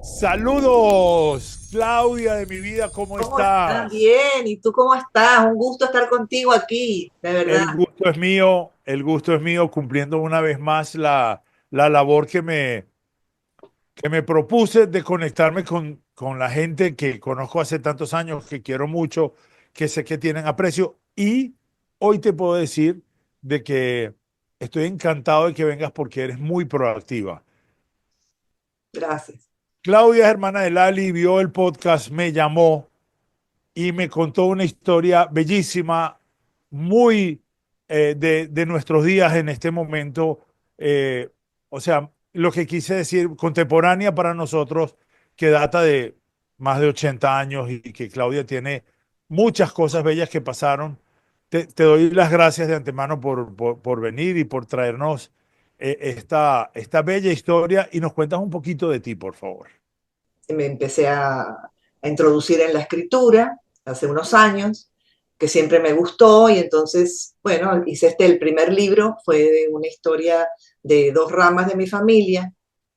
Saludos, Claudia de mi vida, ¿cómo ¿Cómo estás? estás? Bien, ¿y tú cómo estás? Un gusto estar contigo aquí, de verdad. El gusto es mío, cumpliendo una vez más la labor que me propuse de conectarme con la gente que conozco hace tantos años, que quiero mucho, que sé que tienen aprecio. Y hoy te puedo decir de que estoy encantado de que vengas porque eres muy proactiva. Gracias. Claudia es hermana de Lali, vio el podcast, me llamó y me contó una historia bellísima, muy de nuestros días en este momento. eh, o sea, lo que quise decir, contemporánea para nosotros, que data de más de 80 años y que Claudia tiene muchas cosas bellas que pasaron. Te doy las gracias de antemano por venir y por traernos esta bella historia y nos cuentas un poquito de ti, por favor. Me empecé a introducir en la escritura hace unos años, que siempre me gustó, y entonces, bueno, hice el primer libro, fue de una historia de dos ramas de mi familia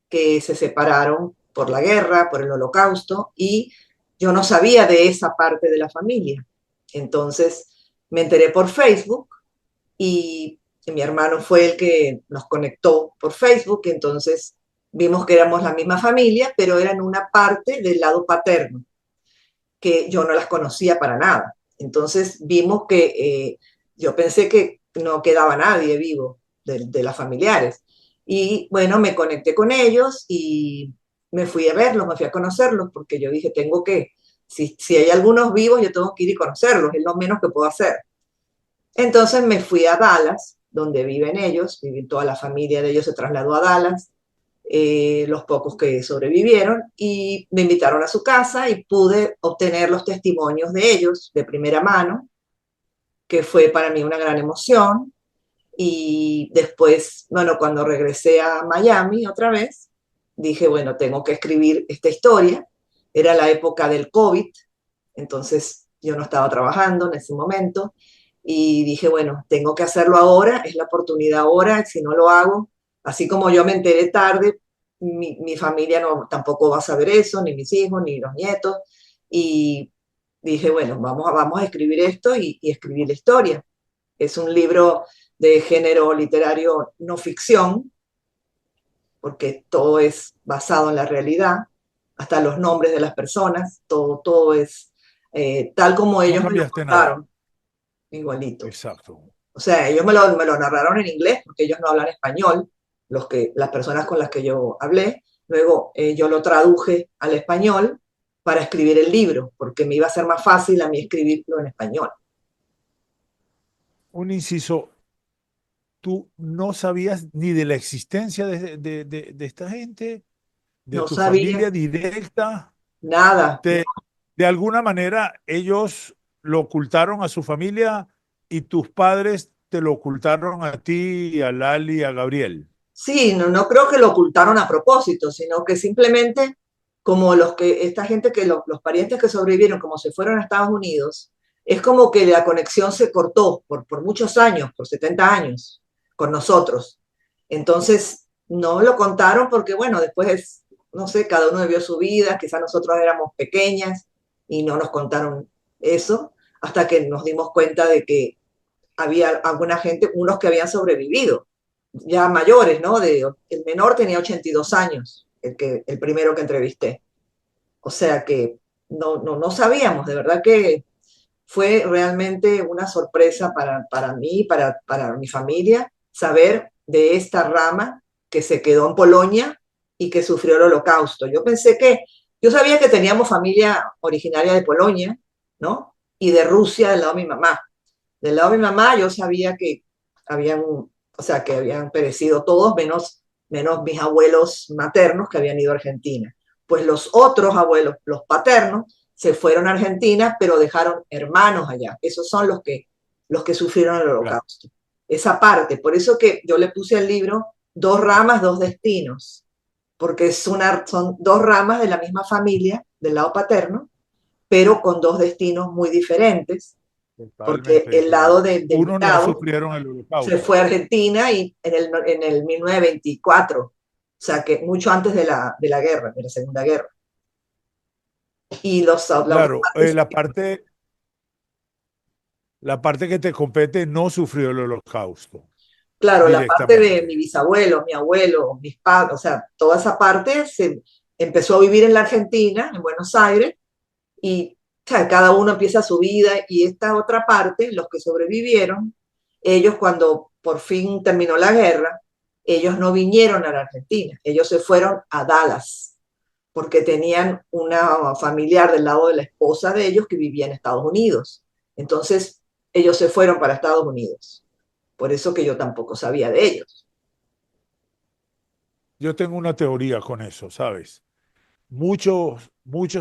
que se separaron por la guerra, por el holocausto, y yo no sabía de esa parte de la familia. Entonces me enteré por Facebook y mi hermano fue el que nos conectó por Facebook, entonces vimos que éramos la misma familia, pero eran una parte del lado paterno, que yo no las conocía para nada. Entonces vimos que yo pensé que no quedaba nadie vivo de las familiares. Y bueno, me conecté con ellos y me fui a verlos, me fui a conocerlos, porque yo dije, tengo que, si hay algunos vivos, yo tengo que ir y conocerlos, es lo menos que puedo hacer. Entonces me fui a Dallas, donde viven ellos, toda la familia de ellos se trasladó a Dallas, los pocos que sobrevivieron, y me invitaron a su casa y pude obtener los testimonios de ellos de primera mano, que fue para mí una gran emoción. Y después, bueno, cuando regresé a Miami otra vez, dije, bueno, tengo que escribir esta historia. Era la época del COVID, entonces yo no estaba trabajando en ese momento y dije, bueno, tengo que hacerlo ahora, es la oportunidad ahora, si no lo hago, así como yo me enteré tarde, mi familia no, tampoco va a saber eso, ni mis hijos, ni los nietos, y dije, bueno, vamos a escribir esto y escribir la historia. Es un libro de género literario no ficción, porque todo es basado en la realidad, hasta los nombres de las personas, todo es tal como No ellos me lo cambiaste nada. contaron, igualito. Exacto. O sea, ellos me lo narraron en inglés, porque ellos no hablan español, las personas con las que yo hablé. Luego yo lo traduje al español para escribir el libro, porque me iba a ser más fácil a mí escribirlo en español. Un inciso, tú no sabías ni de la existencia de esta gente, de No tu sabía familia directa. nada. De alguna manera, ellos lo ocultaron a su familia y tus padres te lo ocultaron a ti, a Lali, a Gabriel. Sí, no, no creo que lo ocultaron a propósito, sino que simplemente como esta gente los parientes que sobrevivieron, como se fueron a Estados Unidos, es como que la conexión se cortó por muchos años, por 70 años, con nosotros. Entonces, no lo contaron porque, bueno, después, no sé, cada uno vivió su vida, quizás nosotros éramos pequeñas y no nos contaron eso, hasta que nos dimos cuenta de que había alguna gente, unos que habían sobrevivido ya mayores, ¿no? El menor tenía 82 años, el primero que entrevisté. O sea que no sabíamos, de verdad que fue realmente una sorpresa para mí, para mi familia, saber de esta rama que se quedó en Polonia y que sufrió el holocausto. Yo sabía que teníamos familia originaria de Polonia, ¿no? Y de Rusia del lado de mi mamá. Del lado de mi mamá yo sabía que habían, o sea, que habían perecido todos, menos mis abuelos maternos que habían ido a Argentina. Pues los otros abuelos, los paternos, se fueron a Argentina, pero dejaron hermanos allá. Esos son los que sufrieron el Claro. holocausto. Esa parte, por eso que yo le puse al libro Dos ramas, dos destinos, porque son dos ramas de la misma familia, del lado paterno, pero con dos destinos muy diferentes, porque Totalmente el lado diferente. de mi Uno no lado sufrieron el se holocausto. fue a Argentina y en el 1924, o sea que mucho antes de la guerra, de la Segunda Guerra. Y la otra Claro, parte, la parte que te compete no sufrió el holocausto claro, la parte de mi directamente. bisabuelo, mi abuelo, mis padres, o sea, toda esa parte se empezó a vivir en la Argentina, en Buenos Aires, y o sea, cada uno empieza su vida y esta otra parte, los que sobrevivieron, ellos cuando por fin terminó la guerra, ellos no vinieron a la Argentina, ellos se fueron a Dallas porque tenían una familiar del lado de la esposa de ellos que vivía en Estados Unidos. Entonces, ellos se fueron para Estados Unidos. Por eso que yo tampoco sabía de ellos. Yo tengo una teoría con eso, ¿sabes? Muchos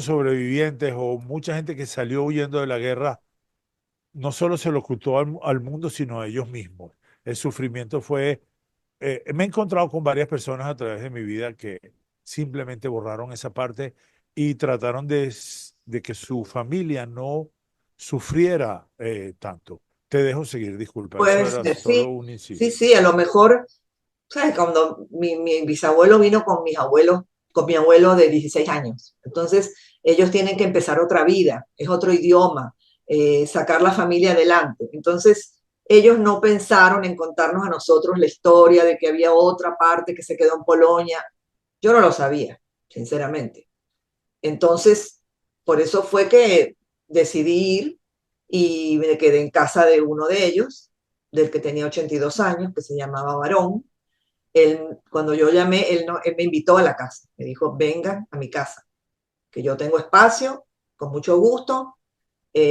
sobrevivientes o mucha gente que salió huyendo de la guerra no solo se lo ocultó al mundo, sino a ellos mismos. El sufrimiento fue... me he encontrado con varias personas a través de mi vida que simplemente borraron esa parte y trataron de que su familia no sufriera tanto. Te dejo seguir, disculpa, eso Pues era solo sí, un sí, inciso. sí, a lo mejor, ¿sabes? Cuando mi bisabuelo vino con mis abuelos, con mi abuelo de 16 años. Entonces, ellos tienen que empezar otra vida, es otro idioma, sacar la familia adelante. Entonces, ellos no pensaron en contarnos a nosotros la historia de que había otra parte que se quedó en Polonia. Yo no lo sabía, sinceramente. Entonces, por eso fue que decidí ir y me quedé en casa de uno de ellos, del que tenía 82 años, que se llamaba Varón. Él, cuando yo llamé, él, no, él me invitó a la casa. Me dijo, vengan a mi casa, que yo tengo espacio, con mucho gusto.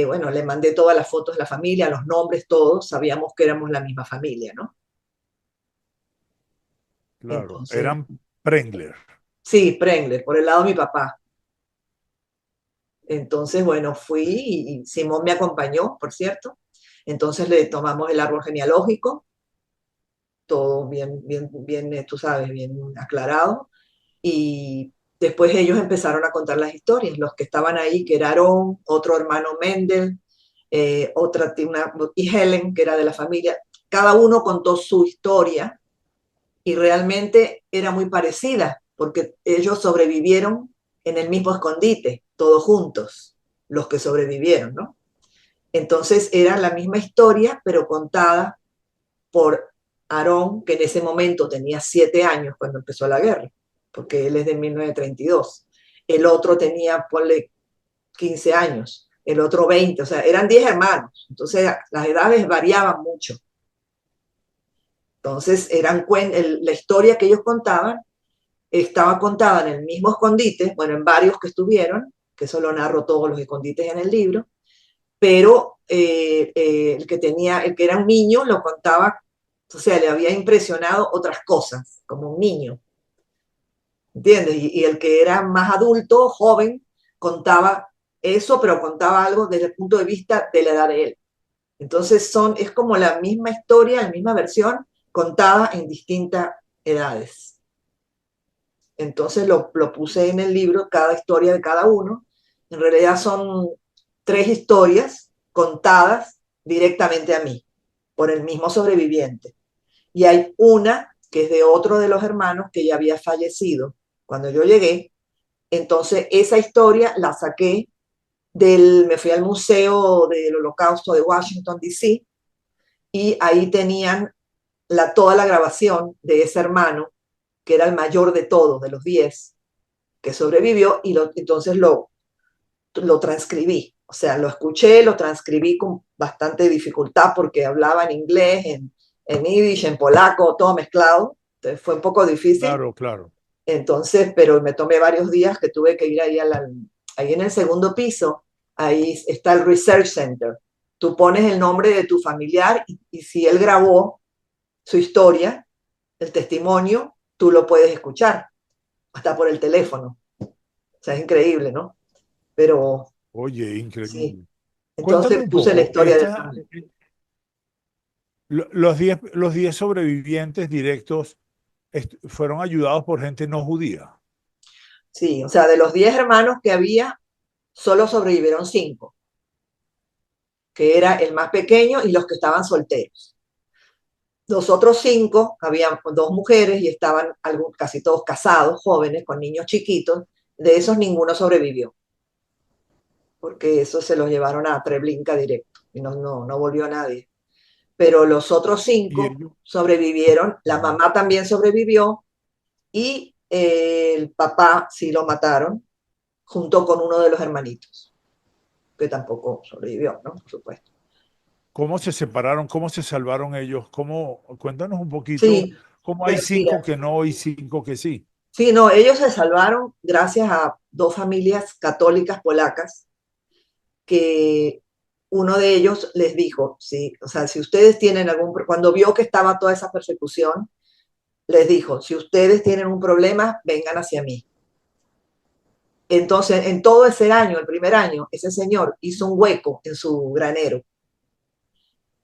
Bueno, le mandé todas las fotos de la familia, los nombres, todos. Sabíamos que éramos la misma familia, ¿no? Claro, Entonces, eran Prengler. sí, Prengler, por el lado de mi papá. Entonces, bueno, fui y Simón me acompañó, por cierto. Entonces le tomamos el árbol genealógico, todo bien, bien, bien, tú sabes, bien aclarado. Y después ellos empezaron a contar las historias, los que estaban ahí, que era Aarón, otro hermano Mendel, y Helen, que era de la familia. Cada uno contó su historia y realmente era muy parecida, porque ellos sobrevivieron en el mismo escondite, todos juntos, los que sobrevivieron, ¿no? Entonces era la misma historia, pero contada por Aarón, que en ese momento tenía 7 años cuando empezó la guerra, porque él es de 1932. El otro tenía, ponle, 15 años, el otro 20, o sea, eran 10 hermanos. Entonces las edades variaban mucho. Entonces la historia que ellos contaban estaba contada en el mismo escondite, bueno, en varios que estuvieron, que eso lo narro todos los escondites en el libro, pero el que era un niño lo contaba, o sea, le había impresionado otras cosas, como un niño, ¿entiendes? Y el que era más adulto, joven, contaba eso, pero contaba algo desde el punto de vista de la edad de él. Entonces es como la misma historia, la misma versión, contada en distintas edades. Entonces lo puse en el libro, cada historia de cada uno. En realidad son 3 historias contadas directamente a mí, por el mismo sobreviviente. Y hay una que es de otro de los hermanos que ya había fallecido cuando yo llegué. Entonces esa historia la saqué me fui al Museo del Holocausto de Washington, D.C., y ahí tenían toda la grabación de ese hermano, que era el mayor de todos, de los 10, que sobrevivió, y entonces lo transcribí. O sea, lo escuché, lo transcribí con bastante dificultad porque hablaba en inglés, en yiddish, en polaco, todo mezclado. Entonces fue un poco difícil. Claro, claro. Entonces, pero me tomé varios días que tuve que ir ahí en el segundo piso. Ahí está el Research Center. Tú pones el nombre de tu familiar y si él grabó su historia, el testimonio, tú lo puedes escuchar, hasta por el teléfono. O sea, es increíble, ¿no? Pero Oye, sí, increíble. Cuéntame entonces un puse la poco, historia del hermano. los 10 sobrevivientes directos fueron ayudados por gente no judía. Sí, o sea, de los 10 hermanos que había, solo sobrevivieron 5, que era el más pequeño y los que estaban solteros. Los otros 5, habían 2 mujeres y estaban casi todos casados, jóvenes, con niños chiquitos. De esos ninguno sobrevivió. porque eso se los llevaron a Treblinka directo y no volvió nadie. Pero los otros Y 5 ellos, sobrevivieron, la ujú. mamá también sobrevivió y el papá sí lo mataron junto con uno de los hermanitos, que tampoco sobrevivió, ¿no? Por supuesto. ¿Cómo se separaron? ¿Cómo se salvaron ellos? ¿Cómo? Cuéntanos un poquito, Sí, ¿cómo hay pero mira, 5 que no y 5 que sí? sí, no, ellos se salvaron gracias a 2 familias católicas polacas que uno de ellos les dijo, sí, o sea, si ustedes tienen cuando vio que estaba toda esa persecución, les dijo, si ustedes tienen un problema, vengan hacia mí. Entonces, en todo ese año, el primer año, ese señor hizo un hueco en su granero.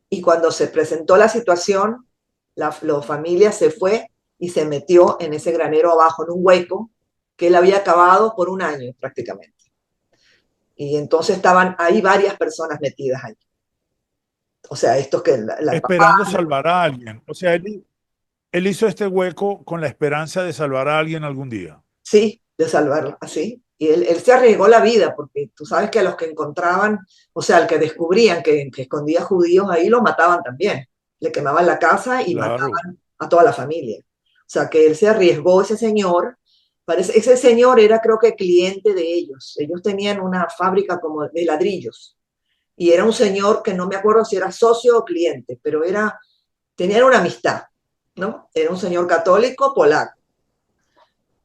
Y cuando se presentó la situación, la familia se fue y se metió en ese granero abajo, en un hueco que él había cavado por un año prácticamente. Y entonces estaban ahí varias personas metidas ahí. O sea, estos que la papá, Esperando salvar a alguien. O sea, él hizo este hueco con la esperanza de salvar a alguien algún día. sí, de salvarlo, así. Y él se arriesgó la vida, porque tú sabes que a los que encontraban, o sea, al que descubrían que escondía judíos ahí, lo mataban también. Le quemaban la casa y Claro, mataban a toda la familia. O sea, que él se arriesgó, ese señor. Ese señor era, creo que, cliente de ellos. Ellos tenían una fábrica como de ladrillos. Y era un señor que no me acuerdo si era socio o cliente, pero tenían una amistad, ¿no? Era un señor católico polaco.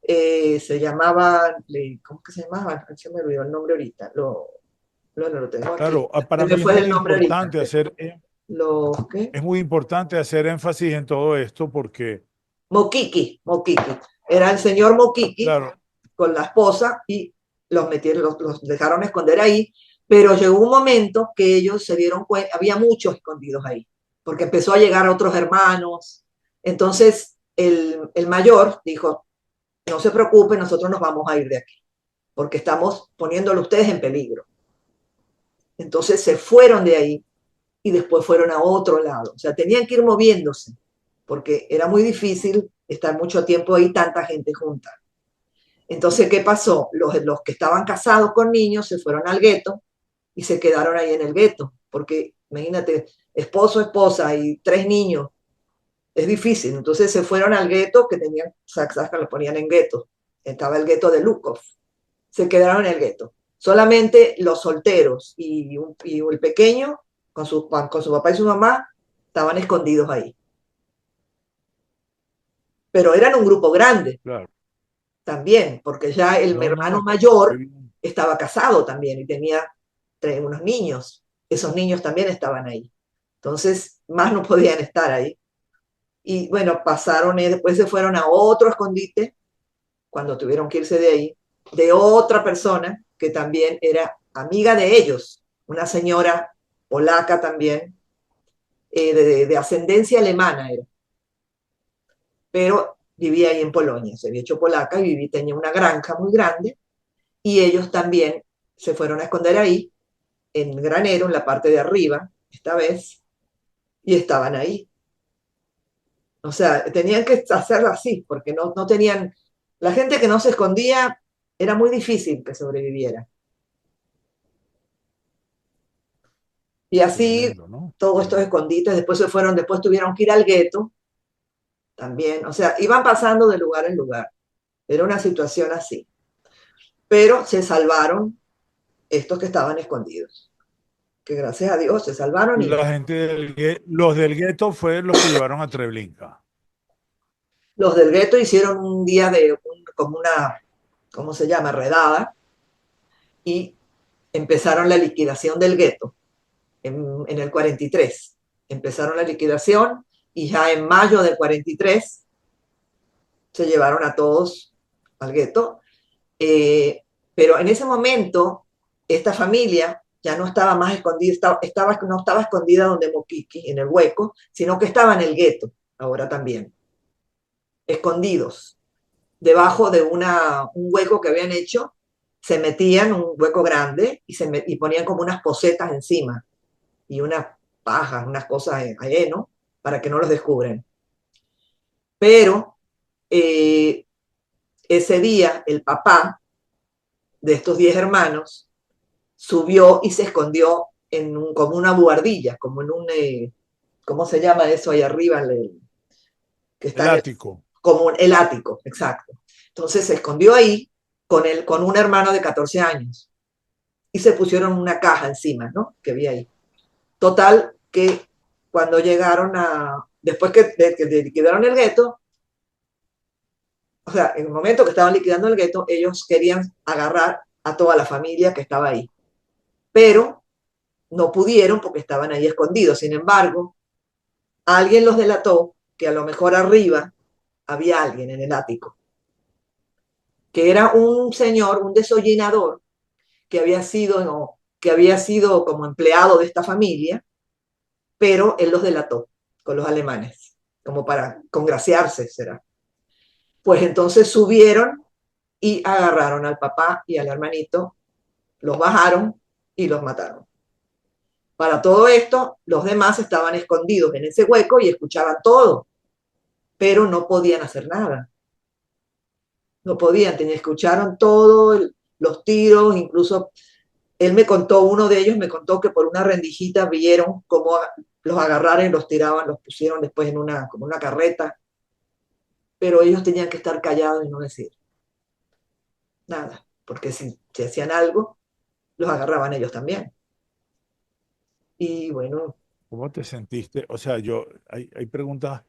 Se llamaba, ¿cómo que se llamaba? Se me olvidó el nombre ahorita. Lo tengo aquí. claro. Se Para me mí es fue el muy nombre ahorita. importante hacer, ¿Qué? es muy importante hacer énfasis en todo esto porque, Mokiki, Mokiki. Era el señor Mokiki claro, con la esposa y los dejaron esconder ahí, pero llegó un momento que ellos se dieron cuenta, había muchos escondidos ahí, porque empezó a llegar a otros hermanos. Entonces el mayor dijo, no se preocupen, nosotros nos vamos a ir de aquí, porque estamos poniéndolo ustedes en peligro. Entonces se fueron de ahí y después fueron a otro lado. O sea, tenían que ir moviéndose, porque era muy difícil estar mucho tiempo ahí, tanta gente junta. Entonces, ¿qué pasó? Los que estaban casados con niños se fueron al gueto y se quedaron ahí en el gueto, porque imagínate, esposo, esposa y 3 niños, es difícil. Entonces se fueron al gueto que tenían, que lo ponían en gueto. Estaba el gueto de Lukov. Se quedaron en el gueto. Solamente los solteros y el pequeño, con su papá y su mamá, estaban escondidos ahí. Pero eran un grupo grande claro. también, porque ya el No, hermano no, qué mayor bien. estaba casado también y tenía unos niños. Esos niños también estaban ahí. Entonces, más no podían estar ahí. Y bueno, pasaron y después se fueron a otro escondite cuando tuvieron que irse de ahí, de otra persona que también era amiga de ellos, una señora polaca también, de ascendencia alemana era, pero vivía ahí en Polonia, se había hecho polaca y tenía una granja muy grande y ellos también se fueron a esconder ahí, en granero, en la parte de arriba, esta vez, y estaban ahí. O sea, tenían que hacerlo así, porque no tenían, la gente que no se escondía, era muy difícil que sobreviviera. Y así Tremendo, ¿no? todos estos Tremendo. escondites, después tuvieron que ir al gueto también, o sea, iban pasando de lugar en lugar. Era una situación así. Pero se salvaron estos que estaban escondidos, que gracias a Dios se salvaron y La gente los del gueto fue los que llevaron a Treblinka. los del gueto hicieron un día como una, ¿cómo se llama? Redada y empezaron la liquidación del gueto en el 43. Empezaron la liquidación y ya en mayo del 43 se llevaron a todos al gueto. Pero en ese momento, esta familia ya no estaba más escondida, no estaba escondida donde Mokiki, en el hueco, sino que estaba en el gueto, ahora también, escondidos, debajo de un hueco que habían hecho, se metían un hueco grande y ponían como unas posetas encima y unas pajas, unas cosas ahí, ¿no? Para que no los descubren. Pero eh, ese día, el papá de estos 10 hermanos subió y se escondió como una buhardilla, como en ¿cómo se llama eso ahí arriba? Que está El ático. como el ático, exacto. Entonces se escondió ahí con un hermano de 14 años y se pusieron una caja encima, ¿no? Que había ahí. Total, que cuando llegaron después que liquidaron el gueto, o sea, en el momento que estaban liquidando el gueto, ellos querían agarrar a toda la familia que estaba ahí, pero no pudieron porque estaban ahí escondidos. Sin embargo, alguien los delató que a lo mejor arriba había alguien en el ático, que era un señor, un desollinador, que había sido como empleado de esta familia, pero él los delató con los alemanes, como para congraciarse, será. Pues entonces subieron y agarraron al papá y al hermanito, los bajaron y los mataron. Para todo esto, los demás estaban escondidos en ese hueco y escuchaban todo, pero no podían hacer nada. No podían, escucharon todo, los tiros, incluso él me contó, uno de ellos me contó que por una rendijita vieron cómo los agarraron y los tiraban, los pusieron después como una carreta, pero ellos tenían que estar callados y no decir nada, porque si hacían algo, los agarraban ellos también. Y bueno, ¿Cómo te sentiste? O sea, hay preguntas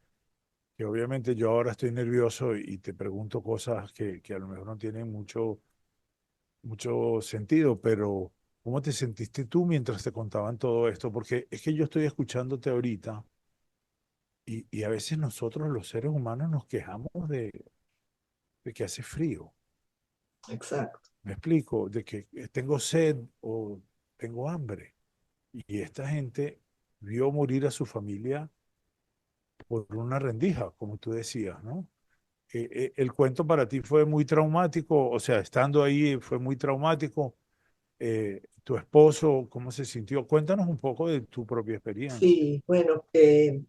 que obviamente yo ahora estoy nervioso y te pregunto cosas que a lo mejor no tienen mucho sentido, pero ¿cómo te sentiste tú mientras te contaban todo esto? Porque es que yo estoy escuchándote ahorita y a veces nosotros los seres humanos nos quejamos de que hace frío. exacto. Me explico, de que tengo sed o tengo hambre. Y esta gente vio morir a su familia por una rendija, como tú decías, ¿no? El cuento para ti fue muy traumático, o sea, estando ahí fue muy traumático. Tu esposo, ¿cómo se sintió? Cuéntanos un poco de tu propia experiencia. Sí, bueno,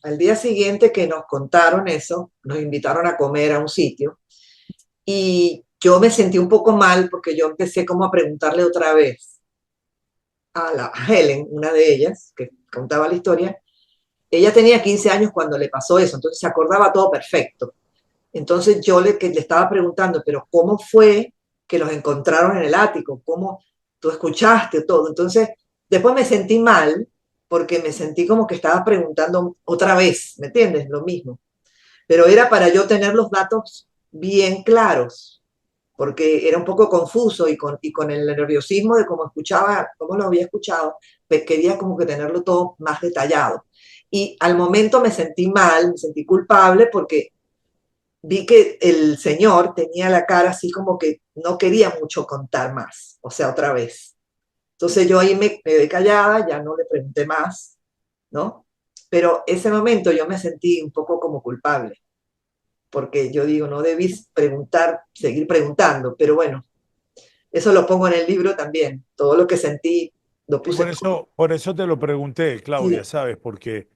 al día siguiente que nos contaron eso, nos invitaron a comer a un sitio y yo me sentí un poco mal porque yo empecé como a preguntarle otra vez a Helen, una de ellas, que contaba la historia. Ella tenía 15 años cuando le pasó eso, entonces se acordaba todo perfecto. Entonces que le estaba preguntando, pero ¿cómo fue que los encontraron en el ático? ¿Cómo tú escuchaste todo? Entonces, después me sentí mal porque me sentí como que estaba preguntando otra vez, ¿me entiendes? Lo mismo. Pero era para yo tener los datos bien claros, porque era un poco confuso y con el nerviosismo de cómo escuchaba, cómo lo había escuchado, pues quería como que tenerlo todo más detallado. Y al momento me sentí mal, me sentí culpable porque vi que el señor tenía la cara así como que no quería mucho contar más, o sea, otra vez. Entonces yo ahí me quedé callada, ya no le pregunté más, ¿no? Pero ese momento yo me sentí un poco como culpable, porque yo digo, no debí preguntar, seguir preguntando, pero bueno, eso lo pongo en el libro también, todo lo que sentí lo Y puse todo. por eso te lo pregunté, Claudia, Sí, ¿sabes? Porque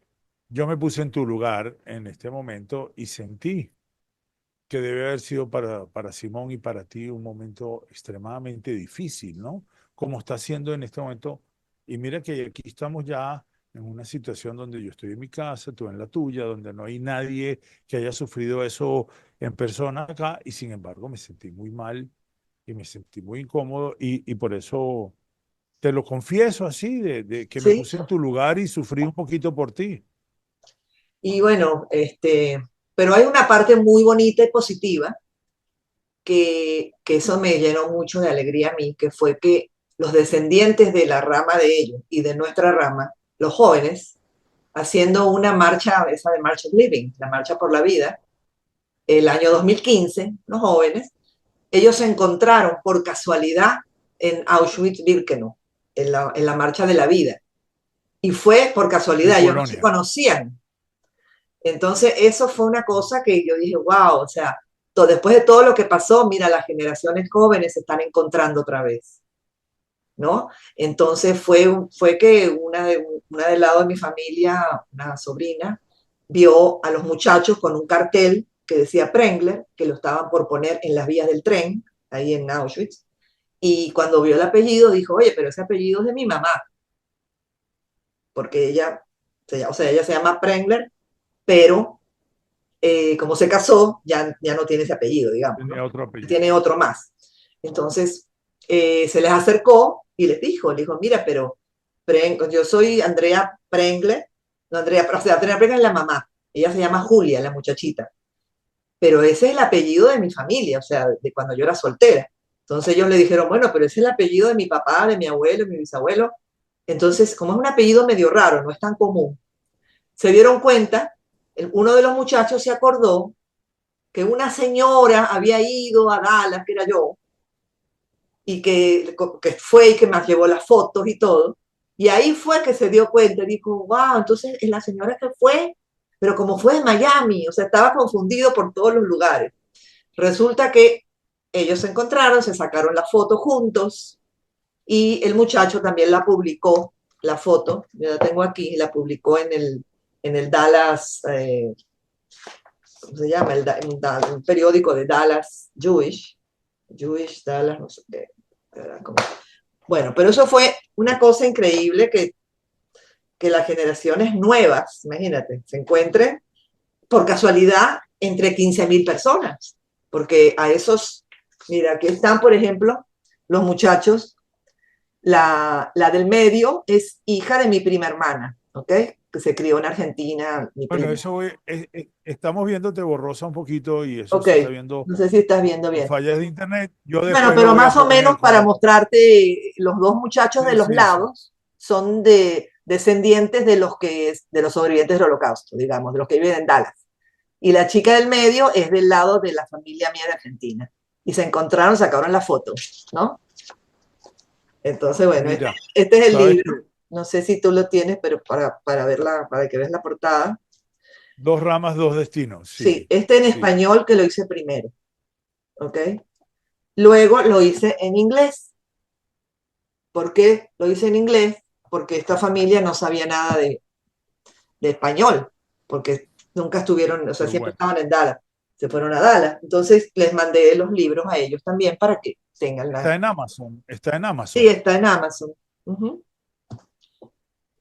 yo me puse en tu lugar en este momento y sentí que debe haber sido para Simón y para ti un momento extremadamente difícil, ¿no? Como está siendo en este momento. Y mira que aquí estamos ya en una situación donde yo estoy en mi casa, tú en la tuya, donde no hay nadie que haya sufrido eso en persona acá, y sin embargo me sentí muy mal y me sentí muy incómodo y por eso te lo confieso así, de que me sí. puse en tu lugar y sufrí un poquito por ti. Y bueno, pero hay una parte muy bonita y positiva que eso me llenó mucho de alegría a mí, que fue que los descendientes de la rama de ellos y de nuestra rama, los jóvenes, haciendo una marcha, esa de March of Living, la marcha por la vida, el año 2015, los jóvenes, ellos se encontraron por casualidad en Auschwitz-Birkenau, en la marcha de la vida. Y fue por En casualidad, ellos no se Polonia. conocían. Entonces, eso fue una cosa que yo dije, wow, o sea, después de todo lo que pasó, mira, las generaciones jóvenes se están encontrando otra vez, ¿no? Entonces fue que una del lado de mi familia, una sobrina, vio a los muchachos con un cartel que decía Prengler, que lo estaban por poner en las vías del tren, ahí en Auschwitz, Y cuando vio el apellido dijo, oye, pero ese apellido es de mi mamá, porque ella, o sea, ella se llama Prengler, pero como se casó, ya no tiene ese apellido, digamos, Tenía ¿no? otro apellido. Tiene otro más. Entonces, se les acercó y les dijo, le dijo, mira, pero yo soy Andrea Prengler, no Andrea, o sea, Andrea Prengler es la mamá, ella se llama Julia, la muchachita, pero ese es el apellido de mi familia, o sea, de cuando yo era soltera. Entonces ellos le dijeron, bueno, pero ese es el apellido de mi papá, de mi abuelo, de mi bisabuelo. Entonces, como es un apellido medio raro, no es tan común, se dieron cuenta, uno de los muchachos se acordó que una señora había ido a Dallas, que era yo, y que fue y que me llevó las fotos y todo. Y ahí fue que se dio cuenta, dijo, wow, entonces es la señora que fue, pero como fue de Miami, o sea, estaba confundido por todos los lugares. Resulta que ellos se encontraron, se sacaron la foto juntos y el muchacho también la publicó, la foto, yo la tengo aquí, la publicó en el Dallas, ¿cómo se llama? Un periódico de Dallas Jewish Dallas, no sé qué. Bueno, pero eso fue una cosa increíble que las generaciones nuevas, imagínate, se encuentren por casualidad entre 15.000 personas, porque a esos, mira, aquí están, por ejemplo, los muchachos, la del medio es hija de mi prima hermana, ¿ok? Que se crió en Argentina, mi Bueno, prima. eso estamos viéndote borrosa un poquito y eso Ok, se está viendo no sé si estás viendo por bien. fallas de internet. Yo Bueno, después lo pero voy a más o menos poner para como... mostrarte, los dos muchachos de Sí, los sí, sí. lados son de descendientes de de los sobrevivientes del Holocausto, digamos, de los que viven en Dallas. Y la chica del medio es del lado de la familia mía de Argentina. Y se encontraron, sacaron la foto, ¿no? Entonces, bueno, Mira, este es el sabes que libro. No sé si tú lo tienes, pero verla, para que veas la portada. dos ramas, dos destinos. Sí, Sí, este en sí. español que lo hice primero, ¿ok? Luego lo hice en inglés. ¿Por qué lo hice en inglés? Porque esta familia no sabía nada de español, porque nunca estuvieron, o sea, Qué siempre bueno. estaban en Dallas, se fueron a Dallas. Entonces les mandé los libros a ellos también para que tengan la... Está en Amazon. Está en Sí, Amazon. está en Amazon. Ujú.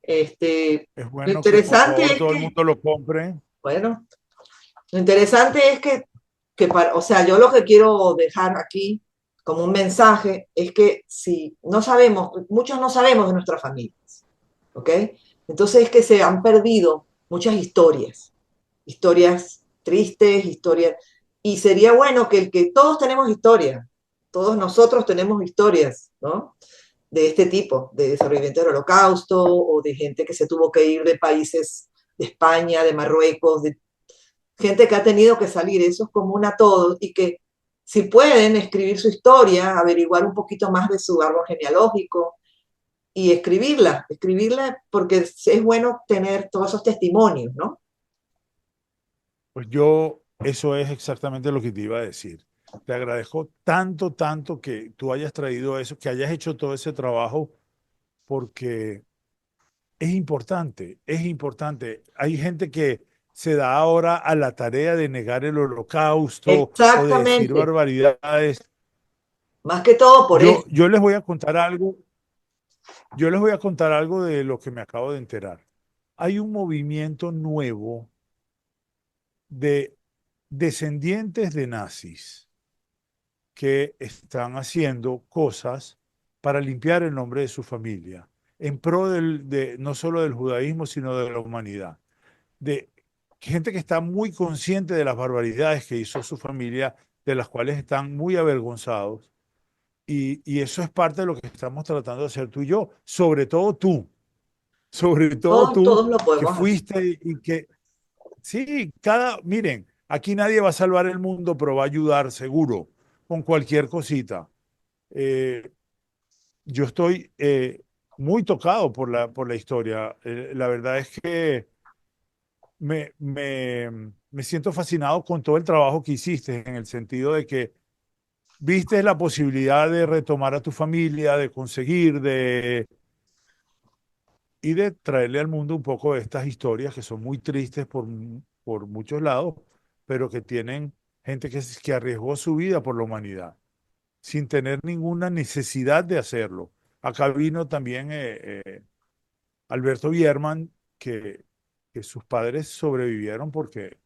Es Lo bueno que por interesante favor es todo el que, mundo lo compre. bueno, lo interesante es o sea, yo lo que quiero dejar aquí como un mensaje es que si no sabemos, muchos no sabemos de nuestras familias, ¿ok? Entonces es que se han perdido muchas historias tristes, historias, y sería bueno que todos tenemos historias, todos nosotros tenemos historias, ¿no? De este tipo, de sobrevivientes del holocausto o de gente que se tuvo que ir de países de España, de Marruecos, de gente que ha tenido que salir, eso es común a todos y que si pueden escribir su historia, averiguar un poquito más de su árbol genealógico y escribirla porque es bueno tener todos esos testimonios, ¿no? Pues yo, eso es exactamente lo que te iba a decir. Te agradezco tanto, tanto que tú hayas traído eso, que hayas hecho todo ese trabajo, porque es importante, es importante. Hay gente que se da ahora a la tarea de negar el holocausto o de decir Exactamente, barbaridades. más que todo por eso. Yo les voy a contar algo, yo les voy a contar algo de lo que me acabo de enterar. Hay un movimiento nuevo de descendientes de nazis que están haciendo cosas para limpiar el nombre de su familia, en pro no solo del judaísmo, sino de la humanidad. De gente que está muy consciente de las barbaridades que hizo su familia, de las cuales están muy avergonzados. Y eso es parte de lo que estamos tratando de hacer tú y yo, sobre todo tú Todos lo que podemos hacer. fuiste y que, sí, miren, aquí nadie va a salvar el mundo, pero va a ayudar seguro con cualquier cosita. Eh, yo estoy muy tocado por la historia. La verdad es que me siento fascinado con todo el trabajo que hiciste, en el sentido de que viste la posibilidad de retomar a tu familia, de conseguir, y de traerle al mundo un poco de estas historias que son muy tristes por muchos lados, pero que tienen gente que arriesgó su vida por la humanidad. sin tener ninguna necesidad de hacerlo. Acá vino también Alberto Bierman, que sus padres sobrevivieron porque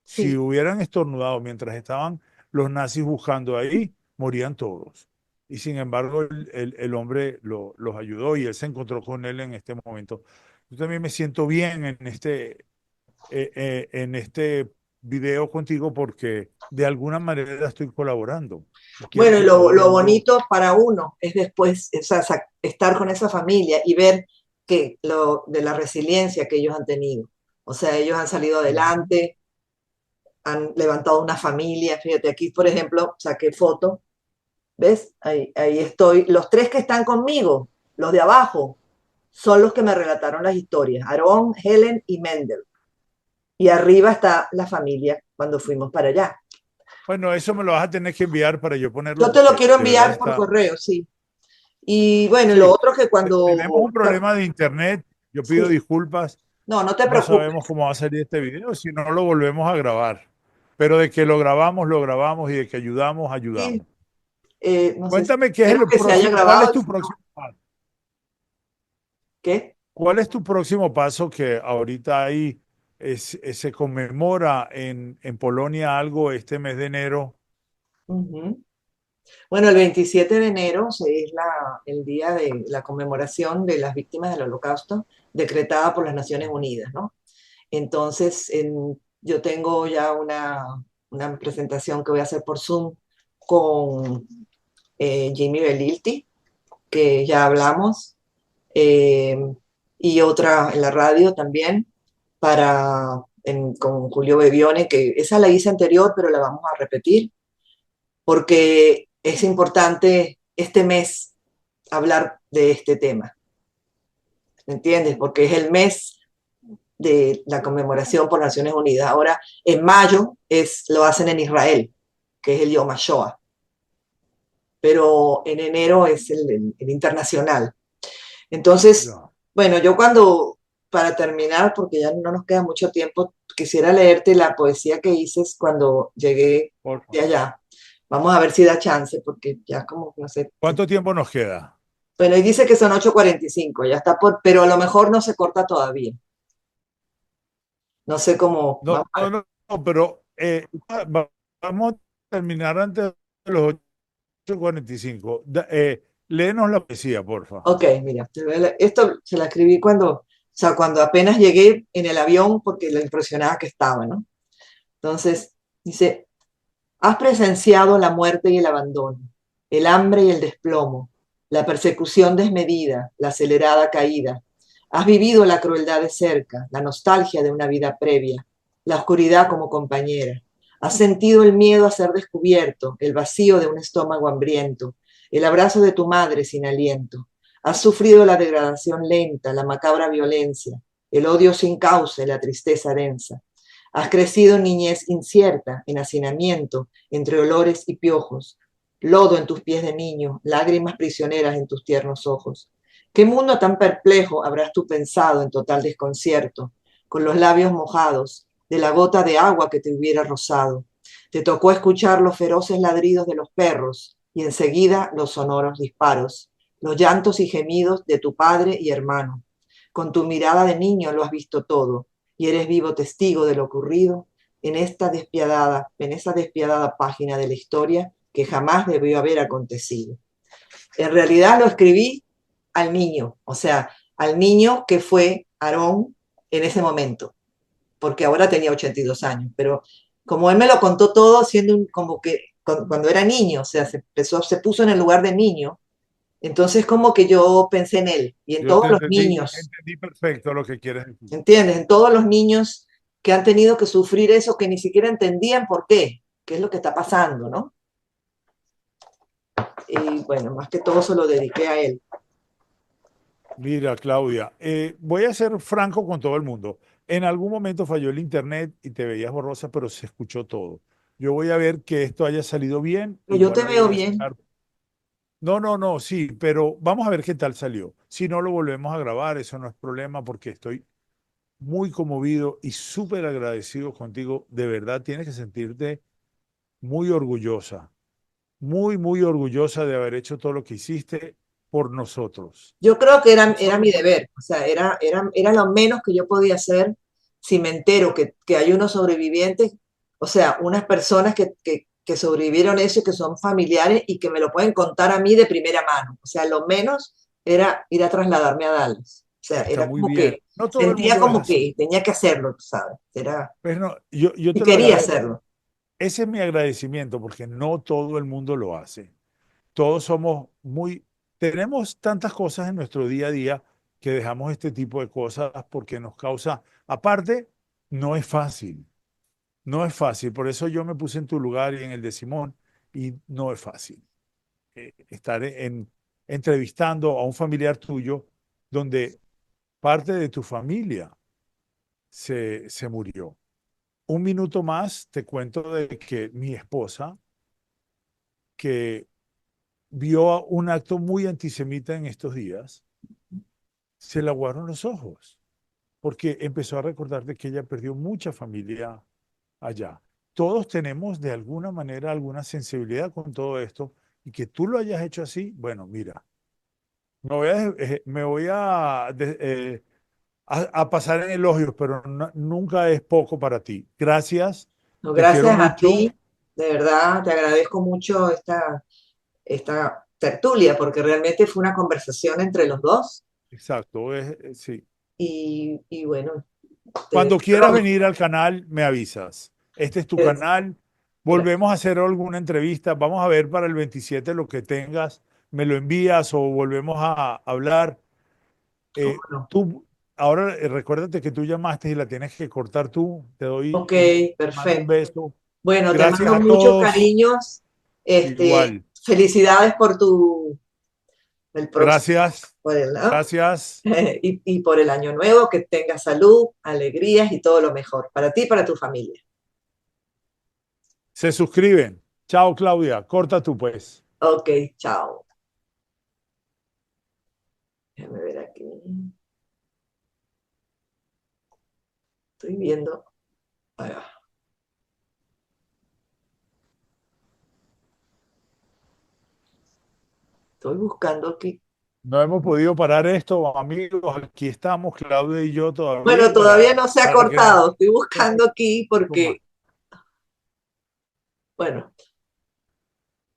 si Sí. hubieran estornudado mientras estaban los nazis buscando ahí, morían todos. Y sin embargo, el hombre los ayudó y él se encontró con él en este momento. Yo también me siento bien en este video contigo porque de alguna manera estoy colaborando y quiero Bueno, y que todo el lo mundo... bonito para uno es después, o sea, estar con esa familia y ver que lo de la resiliencia que ellos han tenido. O sea, ellos han salido Ujú. adelante, han levantado una familia. Fíjate, aquí, por ejemplo, saqué foto. ¿Ves? Ahí estoy. Los tres que están conmigo, los de abajo, son los que me relataron las historias. Aarón, Helen y Mendel. Y arriba está la familia cuando fuimos para allá. Bueno, eso me lo vas a tener que enviar para yo ponerlo Yo te lo porque quiero de verdad enviar por está... correo, sí. Y bueno, lo Sí, otro que tenemos cuando... un problema de internet. Yo pido Sí, disculpas. no, no te No sabemos preocupes. cómo va a salir este video, si no lo volvemos a grabar. Pero de que lo grabamos y de que ayudamos, Sí, ayudamos. no sé, Cuéntame qué es espero el que se haya próximo, cuál es grabado. Y tu si no, próximo paso. ¿qué? ¿Cuál es tu próximo paso que ahorita ahí se conmemora en Polonia algo este mes de enero? Ujú. Bueno, el 27 de enero es el día de la conmemoración de las víctimas del Holocausto, decretada por las Naciones Unidas, ¿no? Entonces, yo tengo ya una presentación que voy a hacer por Zoom con Jimmy Belilti, que ya hablamos, eh, y otra en la radio también, con Julio Bebione, que esa la hice anterior, pero la vamos a repetir, porque es importante este mes hablar de este tema, ¿me entiendes? Porque es el mes de la conmemoración por Naciones Unidas. Ahora, en mayo lo hacen en Israel, que es el Yom HaShoah, pero en enero es el internacional. Entonces, Ya, bueno, para terminar, porque ya no nos queda mucho tiempo, quisiera leerte la poesía que hice cuando llegué por de favor. allá. Vamos a ver si da chance, porque ya como, no sé. ¿Cuánto tiempo nos queda? Bueno, y dice que son 8:45, ya está pero a lo mejor no se corta todavía. No sé cómo, No, vamos a no, ver. no, no, pero vamos a terminar antes de los 8:45. Léenos la poesía, porfa. Ok, mira, esto se la escribí o sea, cuando apenas llegué en el avión porque lo impresionada que estaba, ¿no? Entonces, dice, has presenciado la muerte y el abandono, el hambre y el desplomo, la persecución desmedida, la acelerada caída. Has vivido la crueldad de cerca, la nostalgia de una vida previa, la oscuridad como compañera. Has sentido el miedo a ser descubierto, el vacío de un estómago hambriento, el abrazo de tu madre sin aliento. Has sufrido la degradación lenta, la macabra violencia, el odio sin causa, la tristeza densa. Has crecido en niñez incierta, en hacinamiento, entre olores y piojos, lodo en tus pies de niño, lágrimas prisioneras en tus tiernos ojos. ¿Qué mundo tan perplejo habrás tú pensado en total desconcierto, con los labios mojados, de la gota de agua que te hubiera rozado? Te tocó escuchar los feroces ladridos de los perros y enseguida los sonoros disparos, los llantos y gemidos de tu padre y hermano. Con tu mirada de niño lo has visto todo y eres vivo testigo de lo ocurrido en esa despiadada página de la historia que jamás debió haber acontecido. En realidad lo escribí al niño, o sea, al niño que fue Aarón en ese momento, porque ahora tenía 82 años, pero como él me lo contó todo como que cuando era niño, o sea, se puso en el lugar de niño, entonces como que yo pensé en él y en Yo todos te los niños, entendí perfecto lo que quieres decir. ¿entiendes? En todos los niños que han tenido que sufrir eso, que ni siquiera entendían por qué es lo que está pasando, ¿no? Y bueno, más que todo se lo dediqué a él. Mira, Claudia, voy a ser franco con todo el mundo. En algún momento falló el internet y te veías borrosa, pero se escuchó todo. Yo voy a ver que esto haya salido bien, Pero yo igual te lo veo voy a bien. sacar. No, no, no, sí, pero vamos a ver qué tal salió. Si no lo volvemos a grabar, eso no es problema porque estoy muy conmovido y súper agradecido contigo. De verdad, tienes que sentirte muy orgullosa muy, muy orgullosa de haber hecho todo lo que hiciste por nosotros. Yo creo que No era solo mi por... deber, o sea, era lo menos que yo podía hacer si me entero que hay unos sobrevivientes, o sea, unas personas que sobrevivieron eso y que son familiares y que me lo pueden contar a mí de primera mano. O sea, lo menos era ir a trasladarme a Dallas. O sea, Está era muy como bien. que, No todo el sentía mundo es como así. que tenía que hacerlo, tú ¿sabes? Era, Pero no, yo y te lo quería agradezco. hacerlo. Ese es mi agradecimiento porque no todo el mundo lo hace. Todos somos muy, tenemos tantas cosas en nuestro día a día que dejamos este tipo de cosas porque nos causa, aparte, no es fácil, no es fácil. Por eso yo me puse en tu lugar y en el de Simón y no es fácil estar entrevistando a un familiar tuyo donde parte de tu familia se murió. Un minuto más te cuento de que mi esposa, que vio un acto muy antisemita en estos días, se le aguaron los ojos, porque empezó a recordar de que ella perdió mucha familia allá. Todos tenemos de alguna manera alguna sensibilidad con todo esto y que tú lo hayas hecho así, bueno, mira, me voy a pasar en elogios, pero nunca es poco para ti. Gracias, No, te quiero gracias a mucho. ti, de verdad, te agradezco mucho esta tertulia, porque realmente fue una conversación entre los dos Exacto, sí. y bueno, Cuando quieras pronto, venir al canal, me avisas. Este es tu es- canal. Volvemos a hacer alguna entrevista. Vamos a ver para el 27 lo que tengas. Me lo envías o volvemos a hablar. ¿cómo Eh, no? tú, ahora recuérdate que tú llamaste y la tienes que cortar tú. Ok, Te mando un perfecto. beso. Bueno, te Gracias mando a muchos todos. cariños. Igual. Felicidades por el próximo, Gracias. por el, ¿no? Gracias. Y por el año nuevo, que tengas salud, alegrías y todo lo mejor para ti y para tu familia. Se suscriben. Chao, Claudia. Corta tú, pues. Ok, chao. Déjame ver aquí. Estoy viendo. Ahí va. Estoy buscando aquí. No hemos podido parar esto, amigos. Aquí estamos, Claudia y yo Bueno, todavía todavía no se ha para que nos cortado. Estoy un buscando aquí poco más. porque, bueno,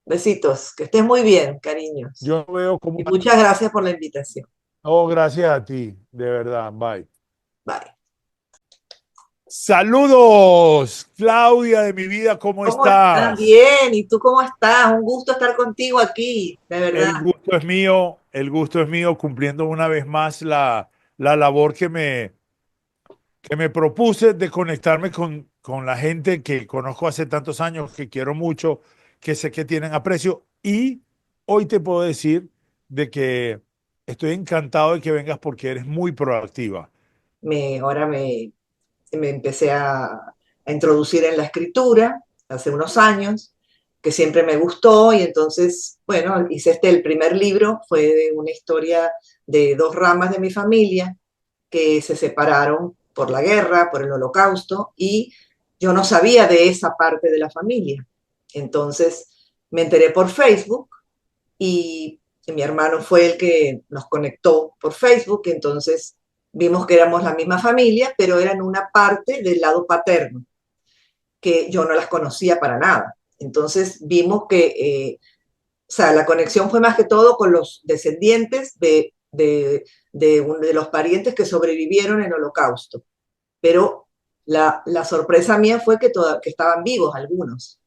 besitos. Que estés muy bien, cariños. Yo veo como... Y muchas gracias por la invitación. Oh, gracias a ti, de verdad. Bye. Bye. Saludos, Claudia de mi vida, ¿cómo ¿Cómo estás? estás? Bien. ¿Y tú cómo estás? Un gusto estar contigo aquí, de verdad. El gusto es mío cumpliendo una vez más la labor que me propuse de conectarme con la gente que conozco hace tantos años, que quiero mucho, que sé que tienen aprecio. Y hoy te puedo decir de que estoy encantado de que vengas porque eres muy proactiva. Ahora me empecé a introducir en la escritura hace unos años, que siempre me gustó y entonces, bueno, hice el primer libro, fue de una historia de dos ramas de mi familia que se separaron por la guerra, por el holocausto, y yo no sabía de esa parte de la familia. Entonces me enteré por Facebook y mi hermano fue el que nos conectó por Facebook, entonces vimos que éramos la misma familia, pero eran una parte del lado paterno, que yo no las conocía para nada. Entonces vimos que, o sea, la conexión fue más que todo con los descendientes de los parientes que sobrevivieron en el holocausto. Pero la sorpresa mía fue que estaban vivos algunos.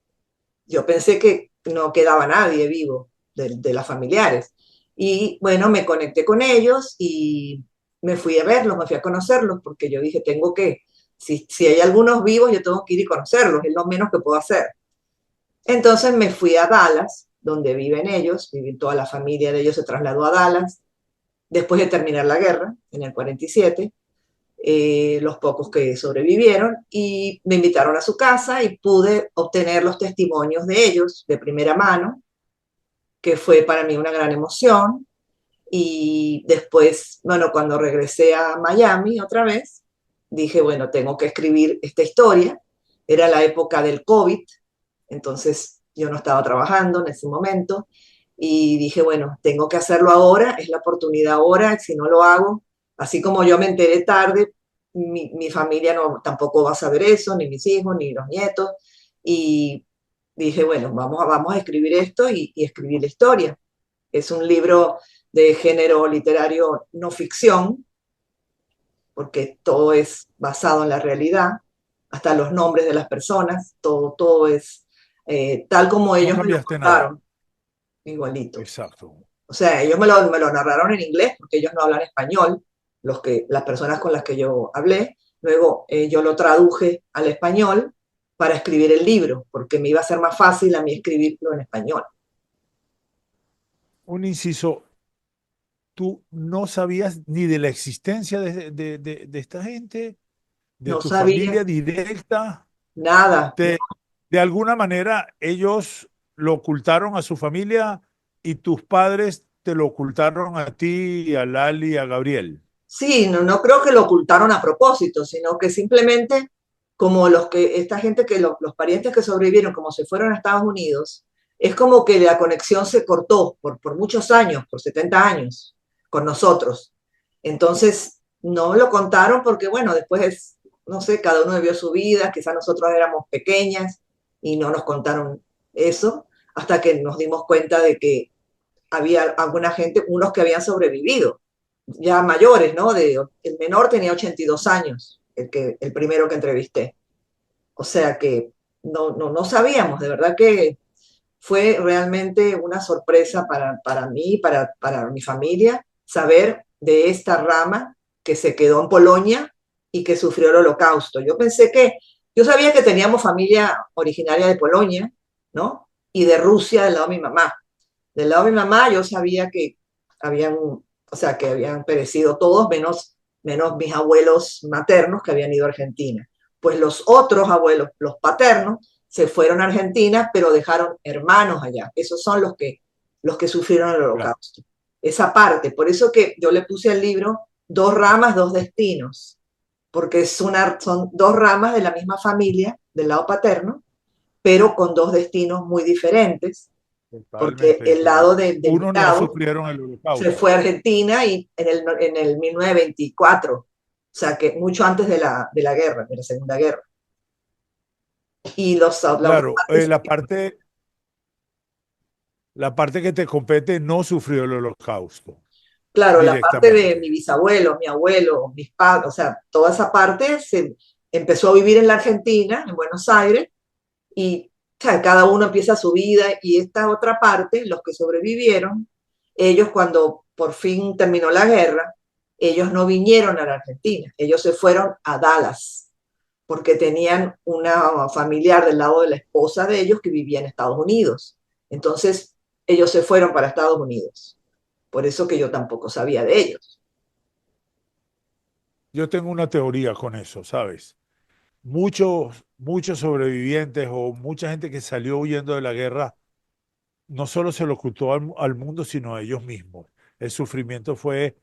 Yo pensé que no quedaba nadie vivo de las familiares. Y bueno, me conecté con ellos y me fui a verlos, me fui a conocerlos, porque yo dije, si hay algunos vivos, yo tengo que ir y conocerlos, es lo menos que puedo hacer. Entonces me fui a Dallas, donde viven ellos, toda la familia de ellos se trasladó a Dallas, después de terminar la guerra, en el 47, los pocos que sobrevivieron, y me invitaron a su casa y pude obtener los testimonios de ellos de primera mano, que fue para mí una gran emoción. Y después, bueno, cuando regresé a Miami otra vez, dije, bueno, tengo que escribir esta historia. Era la época del COVID, entonces yo no estaba trabajando en ese momento y dije, bueno, tengo que hacerlo ahora, es la oportunidad ahora, si no lo hago, así como yo me enteré tarde, mi familia no, tampoco va a saber eso, ni mis hijos, ni los nietos, y dije, bueno, vamos a escribir esto y escribir la historia. Es un libro de género literario no ficción, porque todo es basado en la realidad, hasta los nombres de las personas, todo es tal como No ellos me lo cambiaste nada. contaron, igualito. Exacto. O sea, ellos me lo narraron en inglés, porque ellos no hablan español, las personas con las que yo hablé. Luego yo lo traduje al español para escribir el libro, porque me iba a ser más fácil a mí escribirlo en español. Un inciso, tú no sabías ni de la existencia de esta gente, de No tu sabía familia directa. nada. De alguna manera, ellos lo ocultaron a su familia y tus padres te lo ocultaron a ti, a Lali, a Gabriel. Sí, no, no creo que lo ocultaron a propósito, sino que simplemente como esta gente los parientes que sobrevivieron, como se fueron a Estados Unidos, es como que la conexión se cortó por muchos años, por 70 años, con nosotros. Entonces, no lo contaron porque, bueno, después, no sé, cada uno vivió su vida, quizás nosotros éramos pequeñas y no nos contaron eso, hasta que nos dimos cuenta de que había alguna gente, unos que habían sobrevivido ya mayores, ¿no? El menor tenía 82 años, el primero que entrevisté. O sea que no sabíamos, de verdad que fue realmente una sorpresa para mí, para mi familia, saber de esta rama que se quedó en Polonia y que sufrió el holocausto. Yo sabía que teníamos familia originaria de Polonia, ¿no? Y de Rusia del lado de mi mamá. Del lado de mi mamá yo sabía que habían, o sea, que habían perecido todos, menos mis abuelos maternos que habían ido a Argentina. Pues los otros abuelos, los paternos, se fueron a Argentina, pero dejaron hermanos allá. Esos son los que sufrieron el Claro. holocausto. Esa parte, por eso que yo le puse al libro dos ramas, dos destinos, porque son dos ramas de la misma familia, del lado paterno, pero con dos destinos muy diferentes porque Totalmente el diferente. lado de mi Uno no lado sufrieron el se holocausto. fue a Argentina y en el 1924, o sea que mucho antes de la guerra, de la Segunda Guerra. Y la otra Claro, parte, la parte que te compete no sufrió el holocausto claro, la parte de mi directamente. bisabuelo, mi abuelo, mis padres, o sea, toda esa parte se empezó a vivir en la Argentina, en Buenos Aires, y o sea, cada uno empieza su vida y esta otra parte, los que sobrevivieron, ellos cuando por fin terminó la guerra, ellos no vinieron a la Argentina, ellos se fueron a Dallas porque tenían una familiar del lado de la esposa de ellos que vivía en Estados Unidos. Entonces, ellos se fueron para Estados Unidos. Por eso que yo tampoco sabía de ellos. Yo tengo una teoría con eso, ¿sabes? Muchos sobrevivientes o mucha gente que salió huyendo de la guerra no solo se lo ocultó al mundo, sino a ellos mismos. El sufrimiento fue...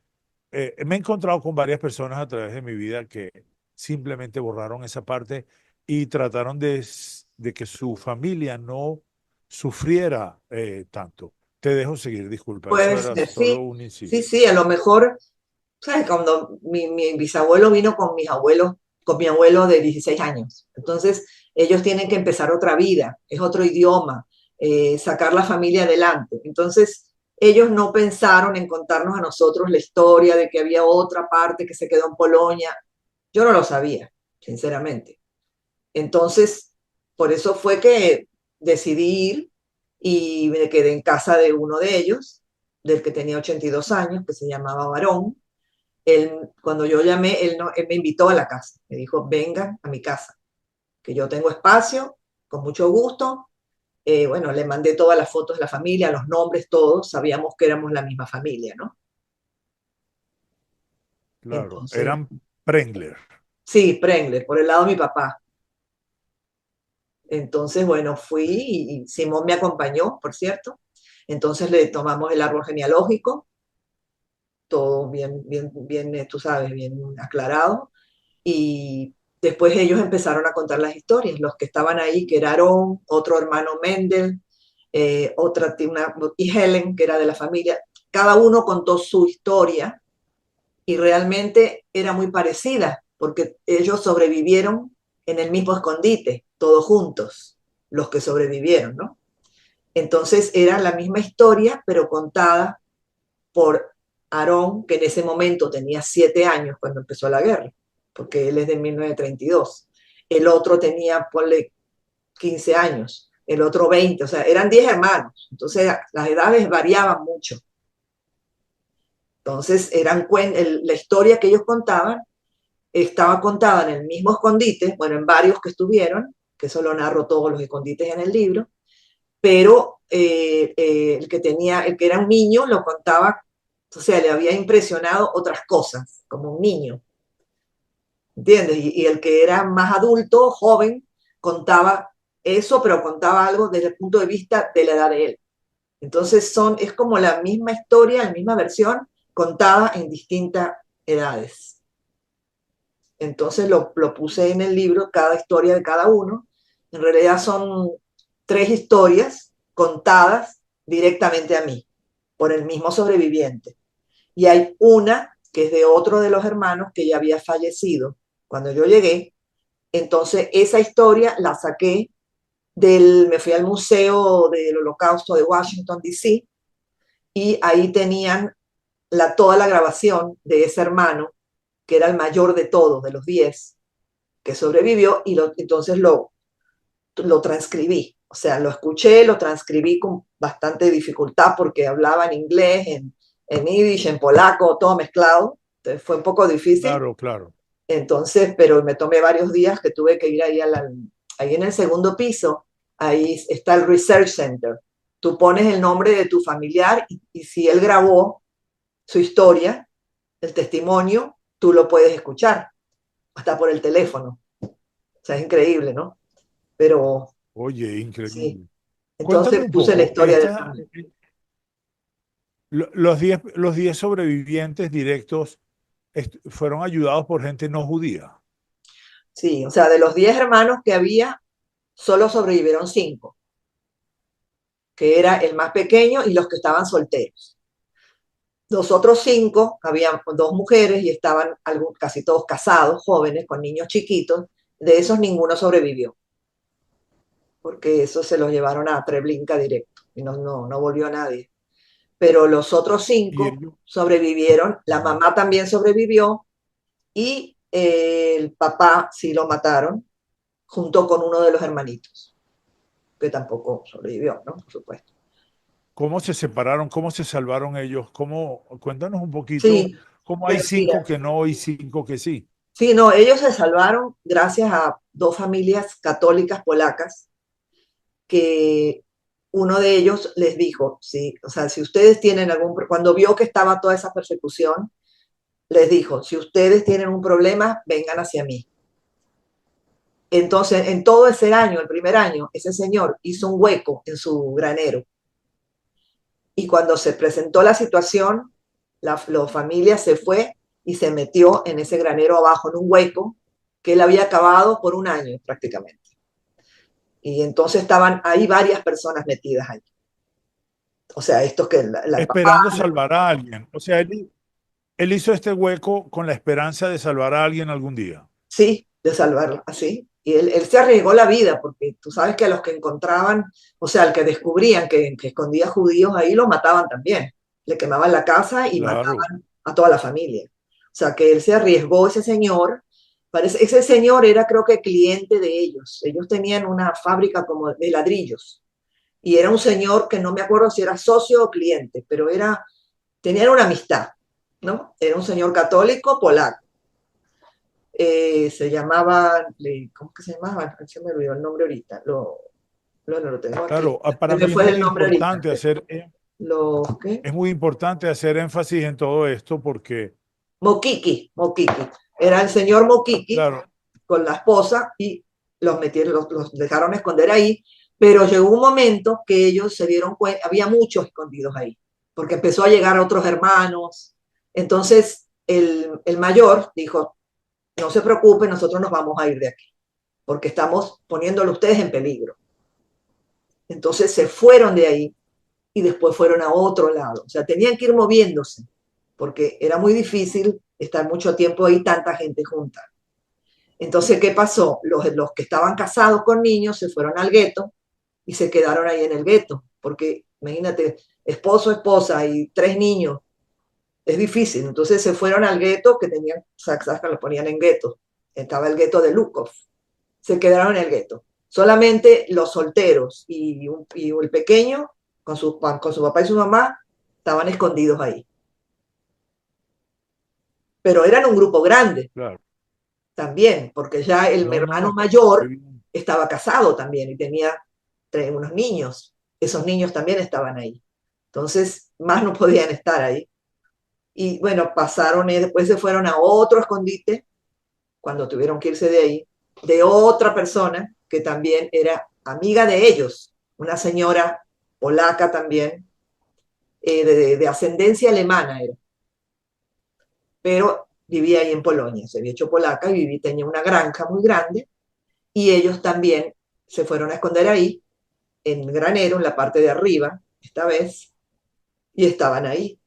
me he encontrado con varias personas a través de mi vida que simplemente borraron esa parte y trataron de que su familia no sufriera tanto. Te dejo seguir, disculpa, eso Pues era sí, solo un sí, inciso. sí, a lo mejor, ¿sabes? Cuando mi bisabuelo vino con mis abuelos, con mi abuelo de 16 años. Entonces, ellos tienen que empezar otra vida, es otro idioma, sacar la familia adelante. Entonces, ellos no pensaron en contarnos a nosotros la historia de que había otra parte que se quedó en Polonia. Yo no lo sabía, sinceramente. Entonces, por eso fue que decidí ir y me quedé en casa de uno de ellos, del que tenía 82 años, que se llamaba Varón. Cuando yo llamé, él me invitó a la casa. Me dijo, vengan a mi casa, que yo tengo espacio, con mucho gusto. Bueno, le mandé todas las fotos de la familia, los nombres, todos. Sabíamos que éramos la misma familia, ¿no? Claro, Entonces, eran Prengler. sí, Prengler, por el lado de mi papá. Entonces, bueno, fui y Simón me acompañó, por cierto. Entonces le tomamos el árbol genealógico, todo bien, bien, bien, tú sabes, bien aclarado. Y después ellos empezaron a contar las historias, los que estaban ahí, que era Aarón, otro hermano Mendel, y Helen, que era de la familia. Cada uno contó su historia y realmente era muy parecida, porque ellos sobrevivieron en el mismo escondite, todos juntos, los que sobrevivieron, ¿no? Entonces era la misma historia, pero contada por Aarón, que en ese momento tenía 7 años cuando empezó la guerra, porque él es de 1932. El otro tenía, ponle, 15 años, el otro 20, o sea, eran 10 hermanos. Entonces las edades variaban mucho. Entonces la historia que ellos contaban estaba contada en el mismo escondite, bueno, en varios que estuvieron, que eso lo narro todos los escondites en el libro, pero el que era un niño lo contaba, o sea, le había impresionado otras cosas, como un niño, ¿entiendes? Y el que era más adulto, joven, contaba eso, pero contaba algo desde el punto de vista de la edad de él. Entonces es como la misma historia, la misma versión, contada en distintas edades. Entonces lo puse en el libro, cada historia de cada uno. En realidad son 3 historias contadas directamente a mí, por el mismo sobreviviente. Y hay una que es de otro de los hermanos que ya había fallecido cuando yo llegué. Entonces esa historia la saqué me fui al Museo del Holocausto de Washington, D.C., y ahí tenían toda la grabación de ese hermano, que era el mayor de todos, de los 10, que sobrevivió, y entonces lo transcribí. O sea, lo escuché, lo transcribí con bastante dificultad porque hablaba en inglés, en yiddish, en polaco, todo mezclado. Entonces fue un poco difícil. Claro, claro. Entonces, pero me tomé varios días que tuve que ir ahí en el segundo piso, ahí está el Research Center. Tú pones el nombre de tu familiar y si él grabó su historia, el testimonio, tú lo puedes escuchar, hasta por el teléfono. O sea, es increíble, ¿no? Pero Oye, sí, increíble. Cuéntame entonces un puse la poco, historia del hermano. los 10 sobrevivientes directos fueron ayudados por gente no judía. Sí, o sea, de los 10 hermanos que había, solo sobrevivieron 5, que era el más pequeño y los que estaban solteros. Los otros 5, habían 2 mujeres y estaban casi todos casados, jóvenes, con niños chiquitos. De esos ninguno sobrevivió, porque esos se los llevaron a Treblinka directo y no volvió nadie. Pero los otros Y 5 ellos, sobrevivieron, la ujú. mamá también sobrevivió y el papá sí lo mataron junto con uno de los hermanitos, que tampoco sobrevivió, ¿no? Por supuesto. ¿Cómo se separaron? ¿Cómo se salvaron ellos? Cuéntanos un poquito, Sí, cómo hay pues mira, 5 que no y 5 que sí. sí, no, ellos se salvaron gracias a 2 familias católicas polacas que uno de ellos les dijo, sí, o sea, si ustedes tienen cuando vio que estaba toda esa persecución, les dijo, si ustedes tienen un problema, vengan hacia mí. Entonces, en todo ese año, el primer año, ese señor hizo un hueco en su granero. Y cuando se presentó la situación, la familia se fue y se metió en ese granero abajo, en un hueco que él había cavado por un año prácticamente. Y entonces estaban ahí varias personas metidas ahí. O sea, estos que el papá, Esperando salvar a alguien. O sea, él hizo este hueco con la esperanza de salvar a alguien algún día. sí, de salvarlo, así. Y él se arriesgó la vida, porque tú sabes que a los que encontraban, o sea, al que descubrían que escondía judíos ahí, los mataban también. Le quemaban la casa y Claro, mataban a toda la familia. O sea, que él se arriesgó, ese señor. Ese señor era, creo que, cliente de ellos. Ellos tenían una fábrica como de ladrillos. Y era un señor que no me acuerdo si era socio o cliente, pero tenían una amistad, ¿no? Era un señor católico polaco. Se llamaba, ¿cómo que se llamaba? Se me olvidó el nombre ahorita. No lo tengo aquí. claro. Se Para me mí es fue el muy nombre ahorita. importante hacer, ¿Qué? es muy importante hacer énfasis en todo esto porque, Mokiki. Era el señor Mokiki claro, con la esposa y los dejaron esconder ahí, pero llegó un momento que ellos se dieron cuenta, había muchos escondidos ahí, porque empezó a llegar otros hermanos. Entonces el mayor dijo, no se preocupen, nosotros nos vamos a ir de aquí, porque estamos poniéndolo ustedes en peligro. Entonces se fueron de ahí y después fueron a otro lado. O sea, tenían que ir moviéndose, porque era muy difícil estar mucho tiempo ahí, tanta gente junta. Entonces, ¿qué pasó? Los que estaban casados con niños se fueron al gueto y se quedaron ahí en el gueto, porque imagínate, esposo, esposa y 3 niños, es difícil. Entonces se fueron al gueto que tenían, que lo ponían en gueto. Estaba el gueto de Lukov. Se quedaron en el gueto. Solamente los solteros y el pequeño con su papá y su mamá estaban escondidos ahí. Pero eran un grupo grande Claro. también, porque ya el No, hermano no, qué mayor bien. estaba casado también y tenía unos niños. Esos niños también estaban ahí. Entonces, más no podían estar ahí. Y bueno, pasaron y después se fueron a otro escondite cuando tuvieron que irse de ahí, de otra persona que también era amiga de ellos, una señora polaca también, de ascendencia alemana era, pero vivía ahí en Polonia, se había hecho polaca y tenía una granja muy grande y ellos también se fueron a esconder ahí, en granero, en la parte de arriba, esta vez, y estaban ahí.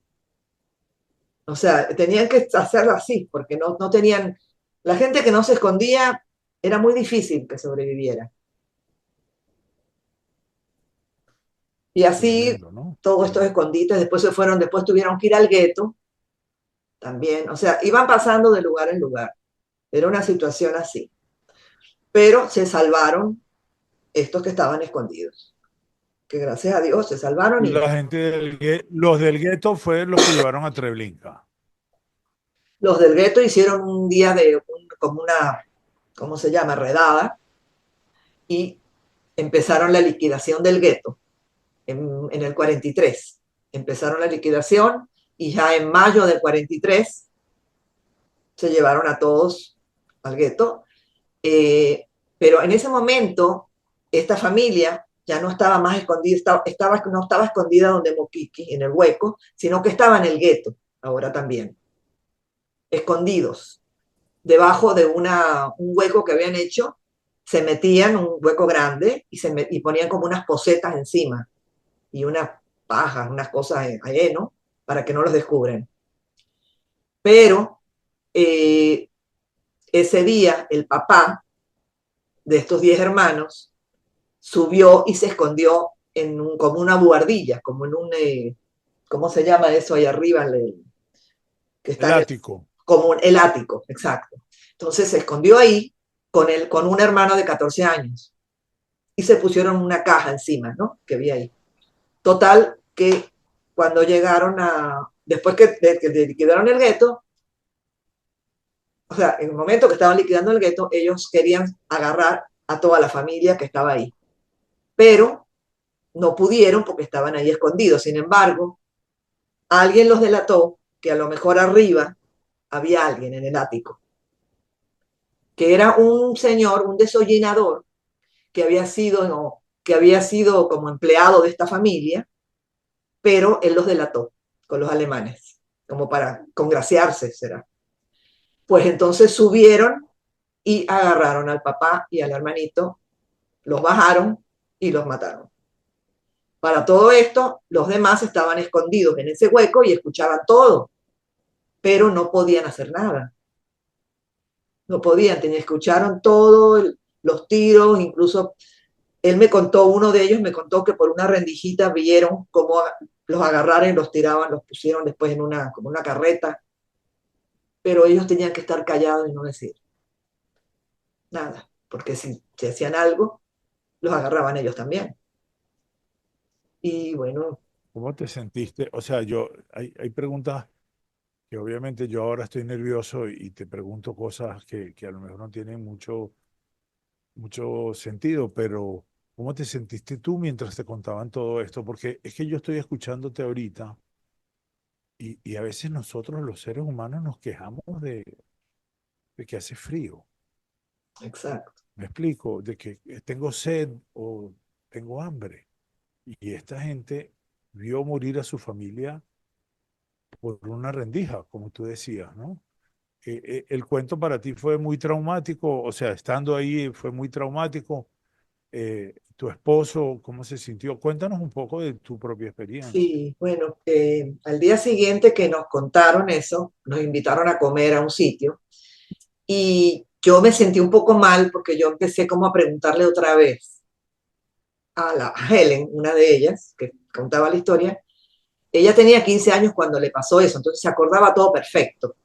O sea, tenían que hacerlo así, porque no tenían, la gente que no se escondía, era muy difícil que sobreviviera. Y así Tremendo, ¿no? todos estos Tremendo. escondites, después se fueron, después tuvieron que ir al gueto también, o sea, iban pasando de lugar en lugar. Era una situación así. Pero se salvaron estos que estaban escondidos, que gracias a Dios se salvaron y La gente los del gueto fue los que llevaron a Treblinka. los del gueto hicieron un día como una, ¿cómo se llama? Redada y empezaron la liquidación del gueto en el 43. Empezaron la liquidación y ya en mayo del 43 se llevaron a todos al gueto. Pero en ese momento, esta familia ya no estaba más escondida, no estaba escondida donde Moquiqui, en el hueco, sino que estaba en el gueto, ahora también, escondidos, debajo de un hueco que habían hecho, se metían un hueco grande y ponían como unas posetas encima y unas pajas, unas cosas ahí, ¿no? Para que no los descubren. Pero eh, ese día el papá de estos 10 hermanos subió y se escondió como una buhardilla, como en ¿cómo se llama eso ahí arriba? Que está El ático. como el ático, exacto. Entonces se escondió ahí con un hermano de 14 años y se pusieron una caja encima, ¿no? Que había ahí. Total, que cuando llegaron después que liquidaron el gueto, o sea, en el momento que estaban liquidando el gueto, ellos querían agarrar a toda la familia que estaba ahí. Pero no pudieron porque estaban ahí escondidos. Sin embargo, alguien los delató que a lo mejor arriba había alguien en el ático, que era un señor, un desollinador, que había sido como empleado de esta familia, pero él los delató con los alemanes, como para congraciarse, será. Pues entonces subieron y agarraron al papá y al hermanito, los bajaron y los mataron. Para todo esto, los demás estaban escondidos en ese hueco y escuchaban todo, pero no podían hacer nada. No podían, escucharon todo, los tiros, incluso él me contó, uno de ellos me contó que por una rendijita vieron cómo los agarraron y los tiraban, los pusieron después como una carreta, pero ellos tenían que estar callados y no decir nada, porque si hacían algo, los agarraban ellos también. Y bueno, ¿Cómo te sentiste? O sea, hay preguntas que obviamente yo ahora estoy nervioso y te pregunto cosas que a lo mejor no tienen mucho sentido, pero ¿cómo te sentiste tú mientras te contaban todo esto? Porque es que yo estoy escuchándote ahorita y a veces nosotros los seres humanos nos quejamos de que hace frío. exacto. Me explico, de que tengo sed o tengo hambre. Y esta gente vio morir a su familia por una rendija, como tú decías, ¿no? el cuento para ti fue muy traumático, o sea, estando ahí fue muy traumático. Tu esposo, ¿cómo se sintió? Cuéntanos un poco de tu propia experiencia. Sí, bueno, al día siguiente que nos contaron eso, nos invitaron a comer a un sitio y yo me sentí un poco mal porque yo empecé como a preguntarle otra vez a Helen, una de ellas, que contaba la historia. Ella tenía 15 años cuando le pasó eso, entonces se acordaba todo perfecto.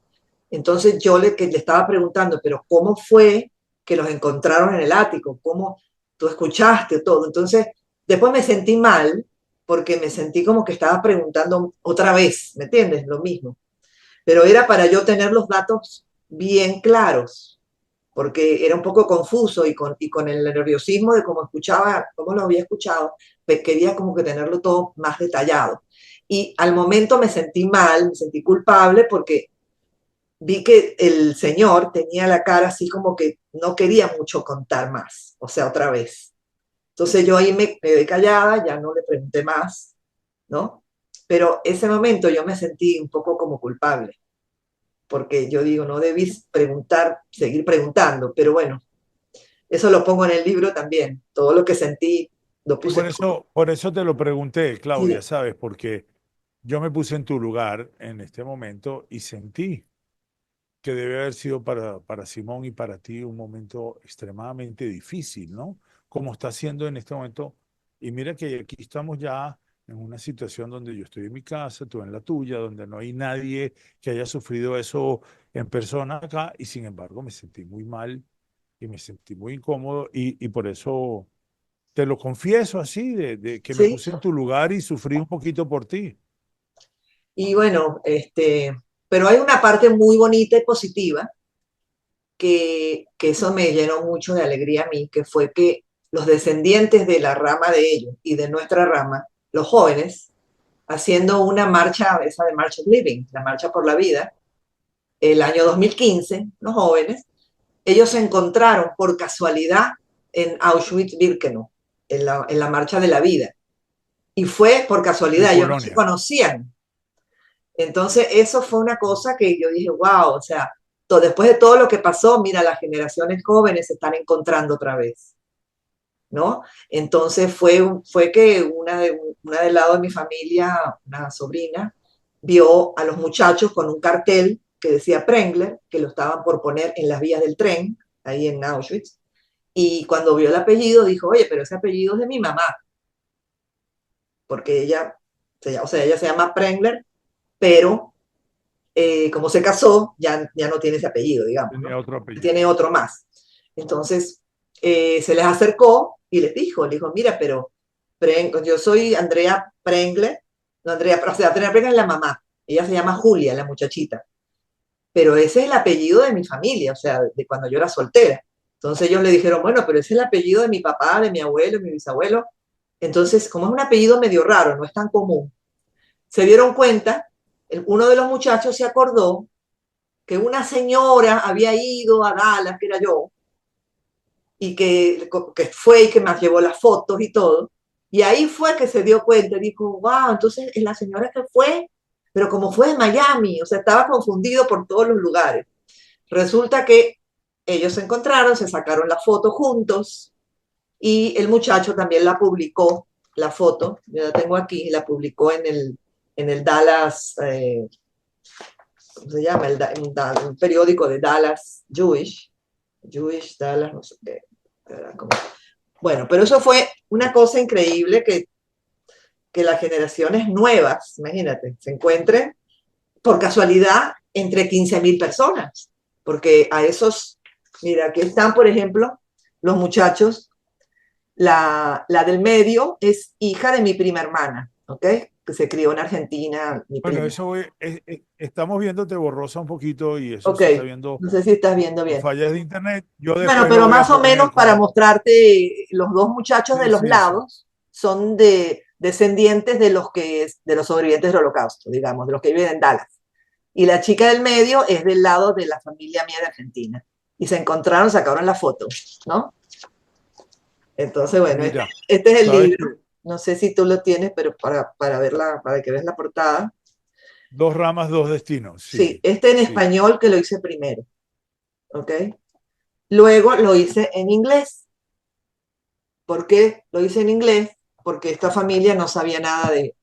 Entonces yo que le estaba preguntando, pero ¿cómo fue que los encontraron en el ático? ¿Cómo tú escuchaste todo? Entonces después me sentí mal porque me sentí como que estaba preguntando otra vez, ¿me entiendes? Lo mismo. Pero era para yo tener los datos bien claros, porque era un poco confuso y con el nerviosismo de cómo escuchaba, cómo lo había escuchado, pues quería como que tenerlo todo más detallado. Y al momento me sentí mal, me sentí culpable porque vi que el señor tenía la cara así como que no quería mucho contar más, o sea, otra vez. Entonces yo ahí me quedé callada, ya no le pregunté más, ¿no? Pero ese momento yo me sentí un poco como culpable, porque yo digo, no debí preguntar, seguir preguntando, pero bueno, eso lo pongo en el libro también, todo lo que sentí lo Y puse todo. por eso te lo pregunté, Claudia, Sí, ¿sabes? Porque yo me puse en tu lugar en este momento y sentí que debe haber sido para Simón y para ti un momento extremadamente difícil, ¿no? Como está siendo en este momento. Y mira que aquí estamos ya en una situación donde yo estoy en mi casa, tú en la tuya, donde no hay nadie que haya sufrido eso en persona acá, y sin embargo me sentí muy mal y me sentí muy incómodo y por eso te lo confieso así, de que me sí. puse en tu lugar y sufrí un poquito por ti. Y bueno, pero hay una parte muy bonita y positiva que eso me llenó mucho de alegría a mí, que fue que los descendientes de la rama de ellos y de nuestra rama, los jóvenes, haciendo una marcha, esa de March of Living, la marcha por la vida, el año 2015, los jóvenes, ellos se encontraron por casualidad en Auschwitz-Birkenau, en la marcha de la vida. Y fue por En casualidad, ellos no se Polonia. conocían. Entonces, eso fue una cosa que yo dije, wow, o sea, después de todo lo que pasó, mira, las generaciones jóvenes se están encontrando otra vez, ¿no? Entonces fue que una del lado de mi familia, una sobrina, vio a los muchachos con un cartel que decía Prengler, que lo estaban por poner en las vías del tren, ahí en Auschwitz, y cuando vio el apellido dijo, oye, pero ese apellido es de mi mamá, porque ella, o sea, ella se llama Prengler, pero como se casó, ya no tiene ese apellido, digamos, Tenía ¿no? otro apellido. Tiene otro más. Entonces, se les acercó y les dijo, mira, pero yo soy Andrea Prengle, no Andrea, o sea, Andrea Prengle es la mamá, ella se llama Julia, la muchachita, pero ese es el apellido de mi familia, o sea, de cuando yo era soltera. Entonces ellos le dijeron, bueno, pero ese es el apellido de mi papá, de mi abuelo, de mi bisabuelo. Entonces, como es un apellido medio raro, no es tan común, se dieron cuenta, uno de los muchachos se acordó que una señora había ido a Dallas, que era yo, y que fue y que me llevó las fotos y todo. Y ahí fue que se dio cuenta, dijo, wow, entonces es la señora que fue, pero como fue de Miami, o sea, estaba confundido por todos los lugares. Resulta que ellos se encontraron, se sacaron la foto juntos y el muchacho también la publicó, la foto, yo la tengo aquí, la publicó en el Dallas, ¿cómo se llama? Un periódico de Dallas Jewish Dallas, no sé qué. Bueno, pero eso fue una cosa increíble que las generaciones nuevas, imagínate, se encuentren por casualidad entre 15.000 personas, porque a esos, mira, aquí están, por ejemplo, los muchachos, la del medio es hija de mi prima hermana, ¿ok? Que se crió en Argentina, mi Bueno, prima. eso estamos viéndote borrosa un poquito y eso Ok, se está viendo no sé si estás viendo por bien. fallas de internet. Yo Bueno, después lo pero voy a más o menos poner para como... mostrarte, los dos muchachos de Sí, los sí, sí. lados son descendientes de de los sobrevivientes del Holocausto, digamos, de los que viven en Dallas. Y la chica del medio es del lado de la familia mía de Argentina. Y se encontraron, sacaron la foto, ¿no? Entonces, bueno, Mira, este es el sabes libro. que No sé si tú lo tienes, pero para verla, para que veas la portada. Dos ramas, dos destinos, Sí, sí, este en sí. español que lo hice primero, ¿ok? Luego lo hice en inglés. ¿Por qué lo hice en inglés? Porque esta familia no sabía nada de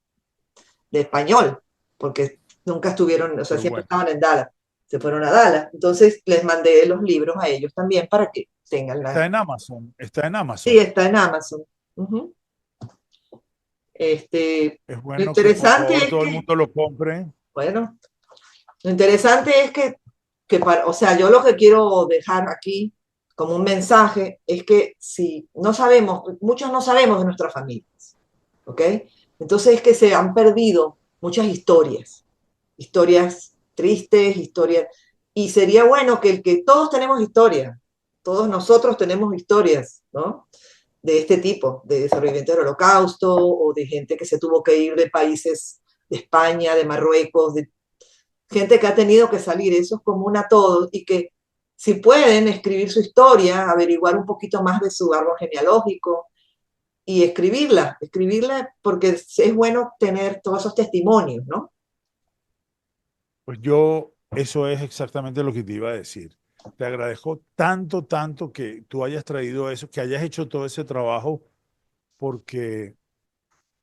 español, porque nunca estuvieron, o sea, Qué siempre bueno. estaban en Dallas, se fueron a Dallas. Entonces les mandé los libros a ellos también para que tengan Está la... en Amazon, está en Sí, Amazon. está en Amazon. Ujú. Es Lo bueno que por interesante favor es todo el que, mundo lo compre. bueno, lo interesante es que o sea, yo lo que quiero dejar aquí como un mensaje es que si no sabemos, muchos no sabemos de nuestras familias, ¿ok? Entonces es que se han perdido muchas historias, historias tristes, historias, y sería bueno que el que todos tenemos historias, todos nosotros tenemos historias, ¿no? De este tipo, de sobrevivientes del holocausto o de gente que se tuvo que ir de países de España, de Marruecos, de gente que ha tenido que salir, eso es común a todos y que si pueden escribir su historia, averiguar un poquito más de su árbol genealógico y escribirla porque es bueno tener todos esos testimonios, ¿no? Pues yo, eso es exactamente lo que te iba a decir. Te agradezco tanto, tanto que tú hayas traído eso, que hayas hecho todo ese trabajo, porque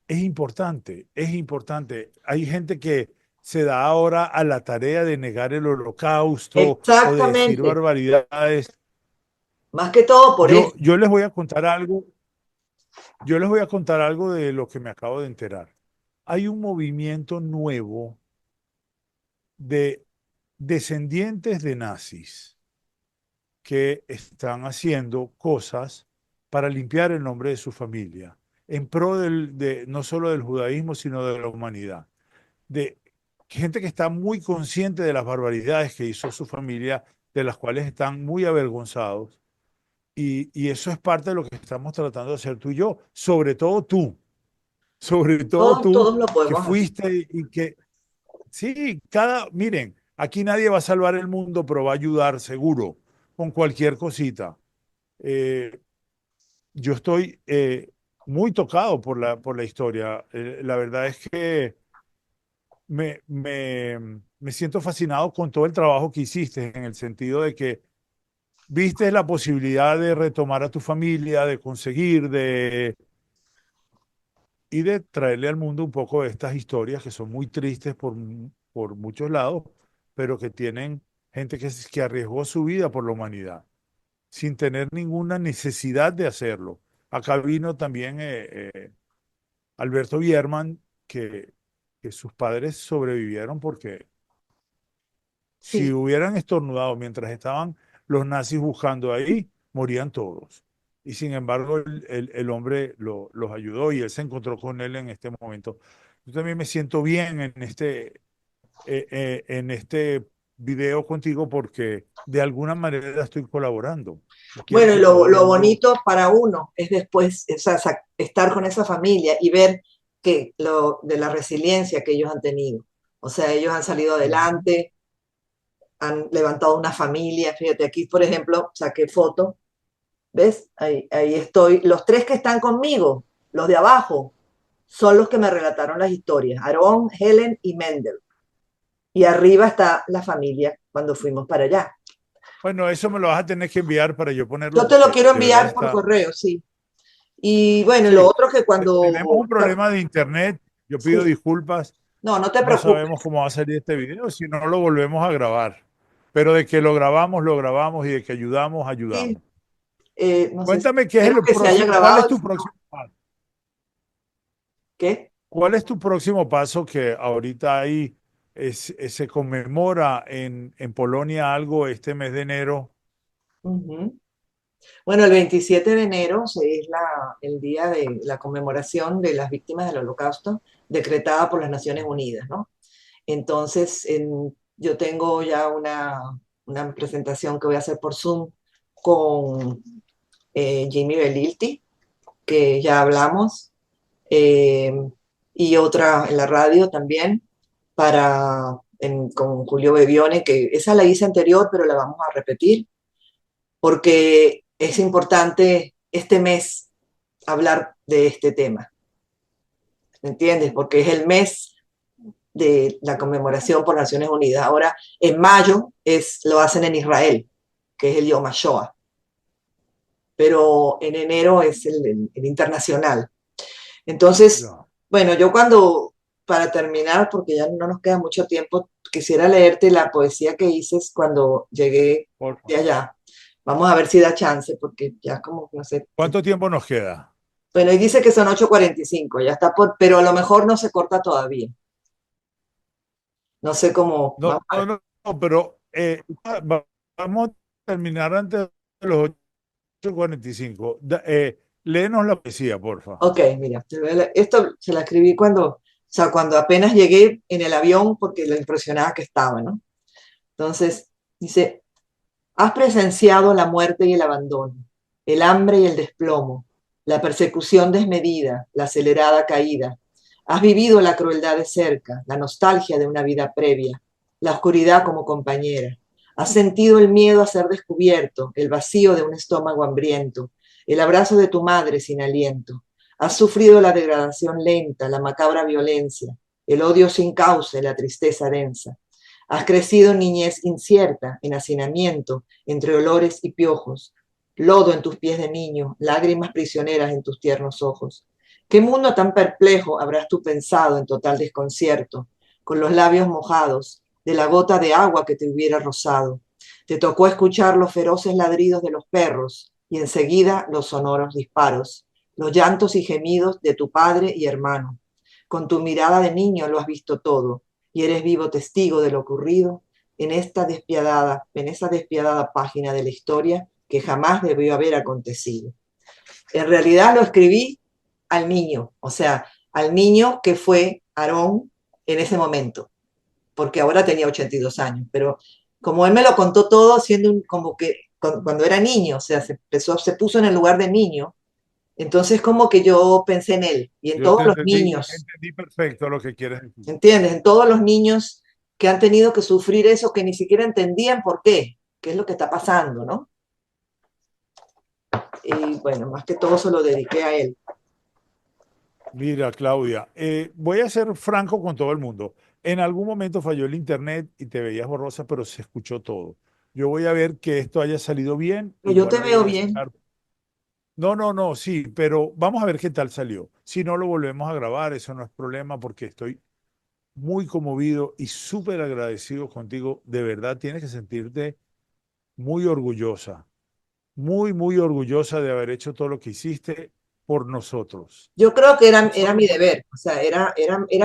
es importante, es importante. Hay gente que se da ahora a la tarea de negar el holocausto o de decir Exactamente, barbaridades. más que todo por eso. Yo les voy a contar algo, yo les voy a contar algo de lo que me acabo de enterar. Hay un movimiento nuevo de descendientes de nazis que están haciendo cosas para limpiar el nombre de su familia, en pro no solo del judaísmo, sino de la humanidad. De gente que está muy consciente de las barbaridades que hizo su familia, de las cuales están muy avergonzados. Y eso es parte de lo que estamos tratando de hacer tú y yo, sobre todo tú Todos lo que podemos hacer. fuiste y que, sí, miren, aquí nadie va a salvar el mundo, pero va a ayudar seguro con cualquier cosita. Eh, yo estoy muy tocado por la historia. La verdad es que me siento fascinado con todo el trabajo que hiciste, en el sentido de que viste la posibilidad de retomar a tu familia, de conseguir, y de traerle al mundo un poco de estas historias que son muy tristes por muchos lados, pero que tienen gente que arriesgó su vida por la humanidad, sin tener ninguna necesidad de hacerlo. Acá vino también Alberto Bierman, que sus padres sobrevivieron porque si Sí, hubieran estornudado mientras estaban los nazis buscando ahí, morían todos. Y sin embargo, el hombre los ayudó y él se encontró con él en este momento. Yo también me siento bien en este video contigo porque de alguna manera estoy colaborando y quiero bueno, y que todo el lo mundo... bonito para uno es después o sea, estar con esa familia y ver que de la resiliencia que ellos han tenido. O sea, ellos han salido Ujú. adelante, han levantado una familia. Fíjate, aquí, por ejemplo, saqué foto, ¿ves? Ahí estoy. Los tres que están conmigo, los de abajo, son los que me relataron las historias, Aarón, Helen y Mendel. Y arriba está la familia cuando fuimos para allá. Bueno, eso me lo vas a tener que enviar para yo ponerlo Yo te lo porque quiero de verdad enviar por está... correo, sí. Y bueno, lo Sí, otro que tenemos cuando... un problema de internet. Yo pido Sí, disculpas. no, no te No sabemos preocupes. cómo va a salir este video, si no lo volvemos a grabar. Pero de que lo grabamos y de que ayudamos, Sí, ayudamos. no sé, Cuéntame qué es espero el que se haya próximo, ¿cuál es grabado. tu próximo paso? ¿Qué? ¿Cuál es tu próximo paso que ahorita ahí se conmemora en Polonia algo este mes de enero? Ujú. Bueno, el 27 de enero es el día de la conmemoración de las víctimas del Holocausto decretada por las Naciones Unidas, ¿no? Entonces, yo tengo ya una presentación que voy a hacer por Zoom con Jimmy Belilti, que ya hablamos, eh, y otra en la radio también, con Julio Bebione, que esa la hice anterior, pero la vamos a repetir, porque es importante este mes hablar de este tema, ¿me entiendes? Porque es el mes de la conmemoración por Naciones Unidas. Ahora, en mayo lo hacen en Israel, que es el Yom HaShoah, pero en enero es el internacional. Entonces, Ya, bueno, para terminar, porque ya no nos queda mucho tiempo, quisiera leerte la poesía que hice cuando llegué por de favor. allá. Vamos a ver si da chance, porque ya como, no sé. ¿Cuánto tiempo nos queda? Bueno, y dice que son 8:45, ya está pero a lo mejor no se corta todavía. No sé cómo, No, vamos a no, ver. no, no, pero vamos a terminar antes de los 8:45. Léenos la poesía, porfa. Ok, mira, esto se la escribí o sea, cuando apenas llegué en el avión porque lo impresionada que estaba, ¿no? Entonces, dice, has presenciado la muerte y el abandono, el hambre y el desplomo, la persecución desmedida, la acelerada caída. Has vivido la crueldad de cerca, la nostalgia de una vida previa, la oscuridad como compañera. Has sentido el miedo a ser descubierto, el vacío de un estómago hambriento, el abrazo de tu madre sin aliento. Has sufrido la degradación lenta, la macabra violencia, el odio sin causa, la tristeza densa. Has crecido en niñez incierta, en hacinamiento, entre olores y piojos, lodo en tus pies de niño, lágrimas prisioneras en tus tiernos ojos. ¿Qué mundo tan perplejo habrás tú pensado en total desconcierto, con los labios mojados, de la gota de agua que te hubiera rozado? Te tocó escuchar los feroces ladridos de los perros y enseguida los sonoros disparos, los llantos y gemidos de tu padre y hermano. Con tu mirada de niño lo has visto todo y eres vivo testigo de lo ocurrido en esa despiadada página de la historia que jamás debió haber acontecido. En realidad lo escribí al niño, o sea, al niño que fue Aarón en ese momento, porque ahora tenía 82 años, pero como él me lo contó todo como que cuando era niño, o sea, se puso en el lugar de niño, entonces como que yo pensé en él y en Yo todos te los niños. entendí perfecto lo que quieres decir. ¿Entiendes? En todos los niños que han tenido que sufrir eso, que ni siquiera entendían por qué es lo que está pasando, ¿no? Y bueno, más que todo se lo dediqué a él. Mira, Claudia, voy a ser franco con todo el mundo. En algún momento falló el internet y te veías borrosa, pero se escuchó todo. Yo voy a ver que esto haya salido bien, Pero yo igual te lo veo voy a bien. sacar. No, no, no, sí, pero vamos a ver qué tal salió. Si no lo volvemos a grabar, eso no es problema porque estoy muy conmovido y súper agradecido contigo. De verdad, tienes que sentirte muy orgullosa, muy, muy orgullosa de haber hecho todo lo que hiciste por nosotros. Yo creo que No era solo mi por... deber, o sea, era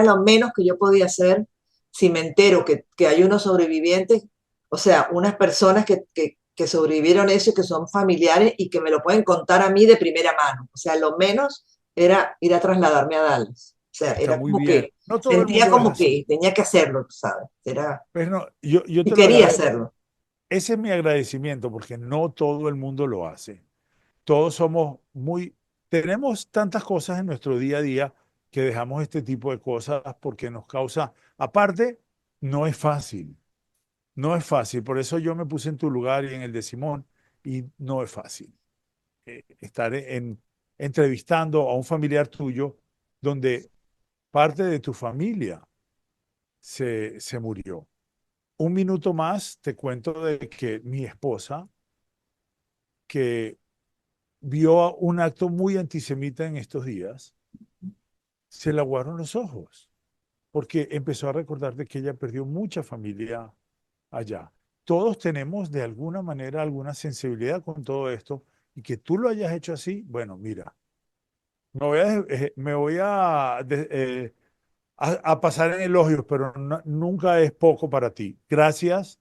lo menos que yo podía hacer si me entero que hay unos sobrevivientes, o sea, unas personas que sobrevivieron eso y que son familiares y que me lo pueden contar a mí de primera mano. O sea, lo menos era ir a trasladarme a Dallas. O sea, Está era muy como bien. que, No todo el sentía mundo es como así. que tenía que hacerlo, tú ¿sabes? Pero no, yo Y te lo quería agradezco. hacerlo. Ese es mi agradecimiento porque no todo el mundo lo hace. Todos somos muy, tenemos tantas cosas en nuestro día a día que dejamos este tipo de cosas porque nos causa, aparte, no es fácil, no es fácil. Por eso yo me puse en tu lugar y en el de Simón y no es fácil estar entrevistando a un familiar tuyo donde parte de tu familia se murió. Un minuto más te cuento de que mi esposa, que vio un acto muy antisemita en estos días, se le aguaron los ojos, porque empezó a recordar de que ella perdió mucha familia allá. Todos tenemos de alguna manera alguna sensibilidad con todo esto y que tú lo hayas hecho así, bueno, mira, me voy a pasar en elogios, pero nunca es poco para ti. Gracias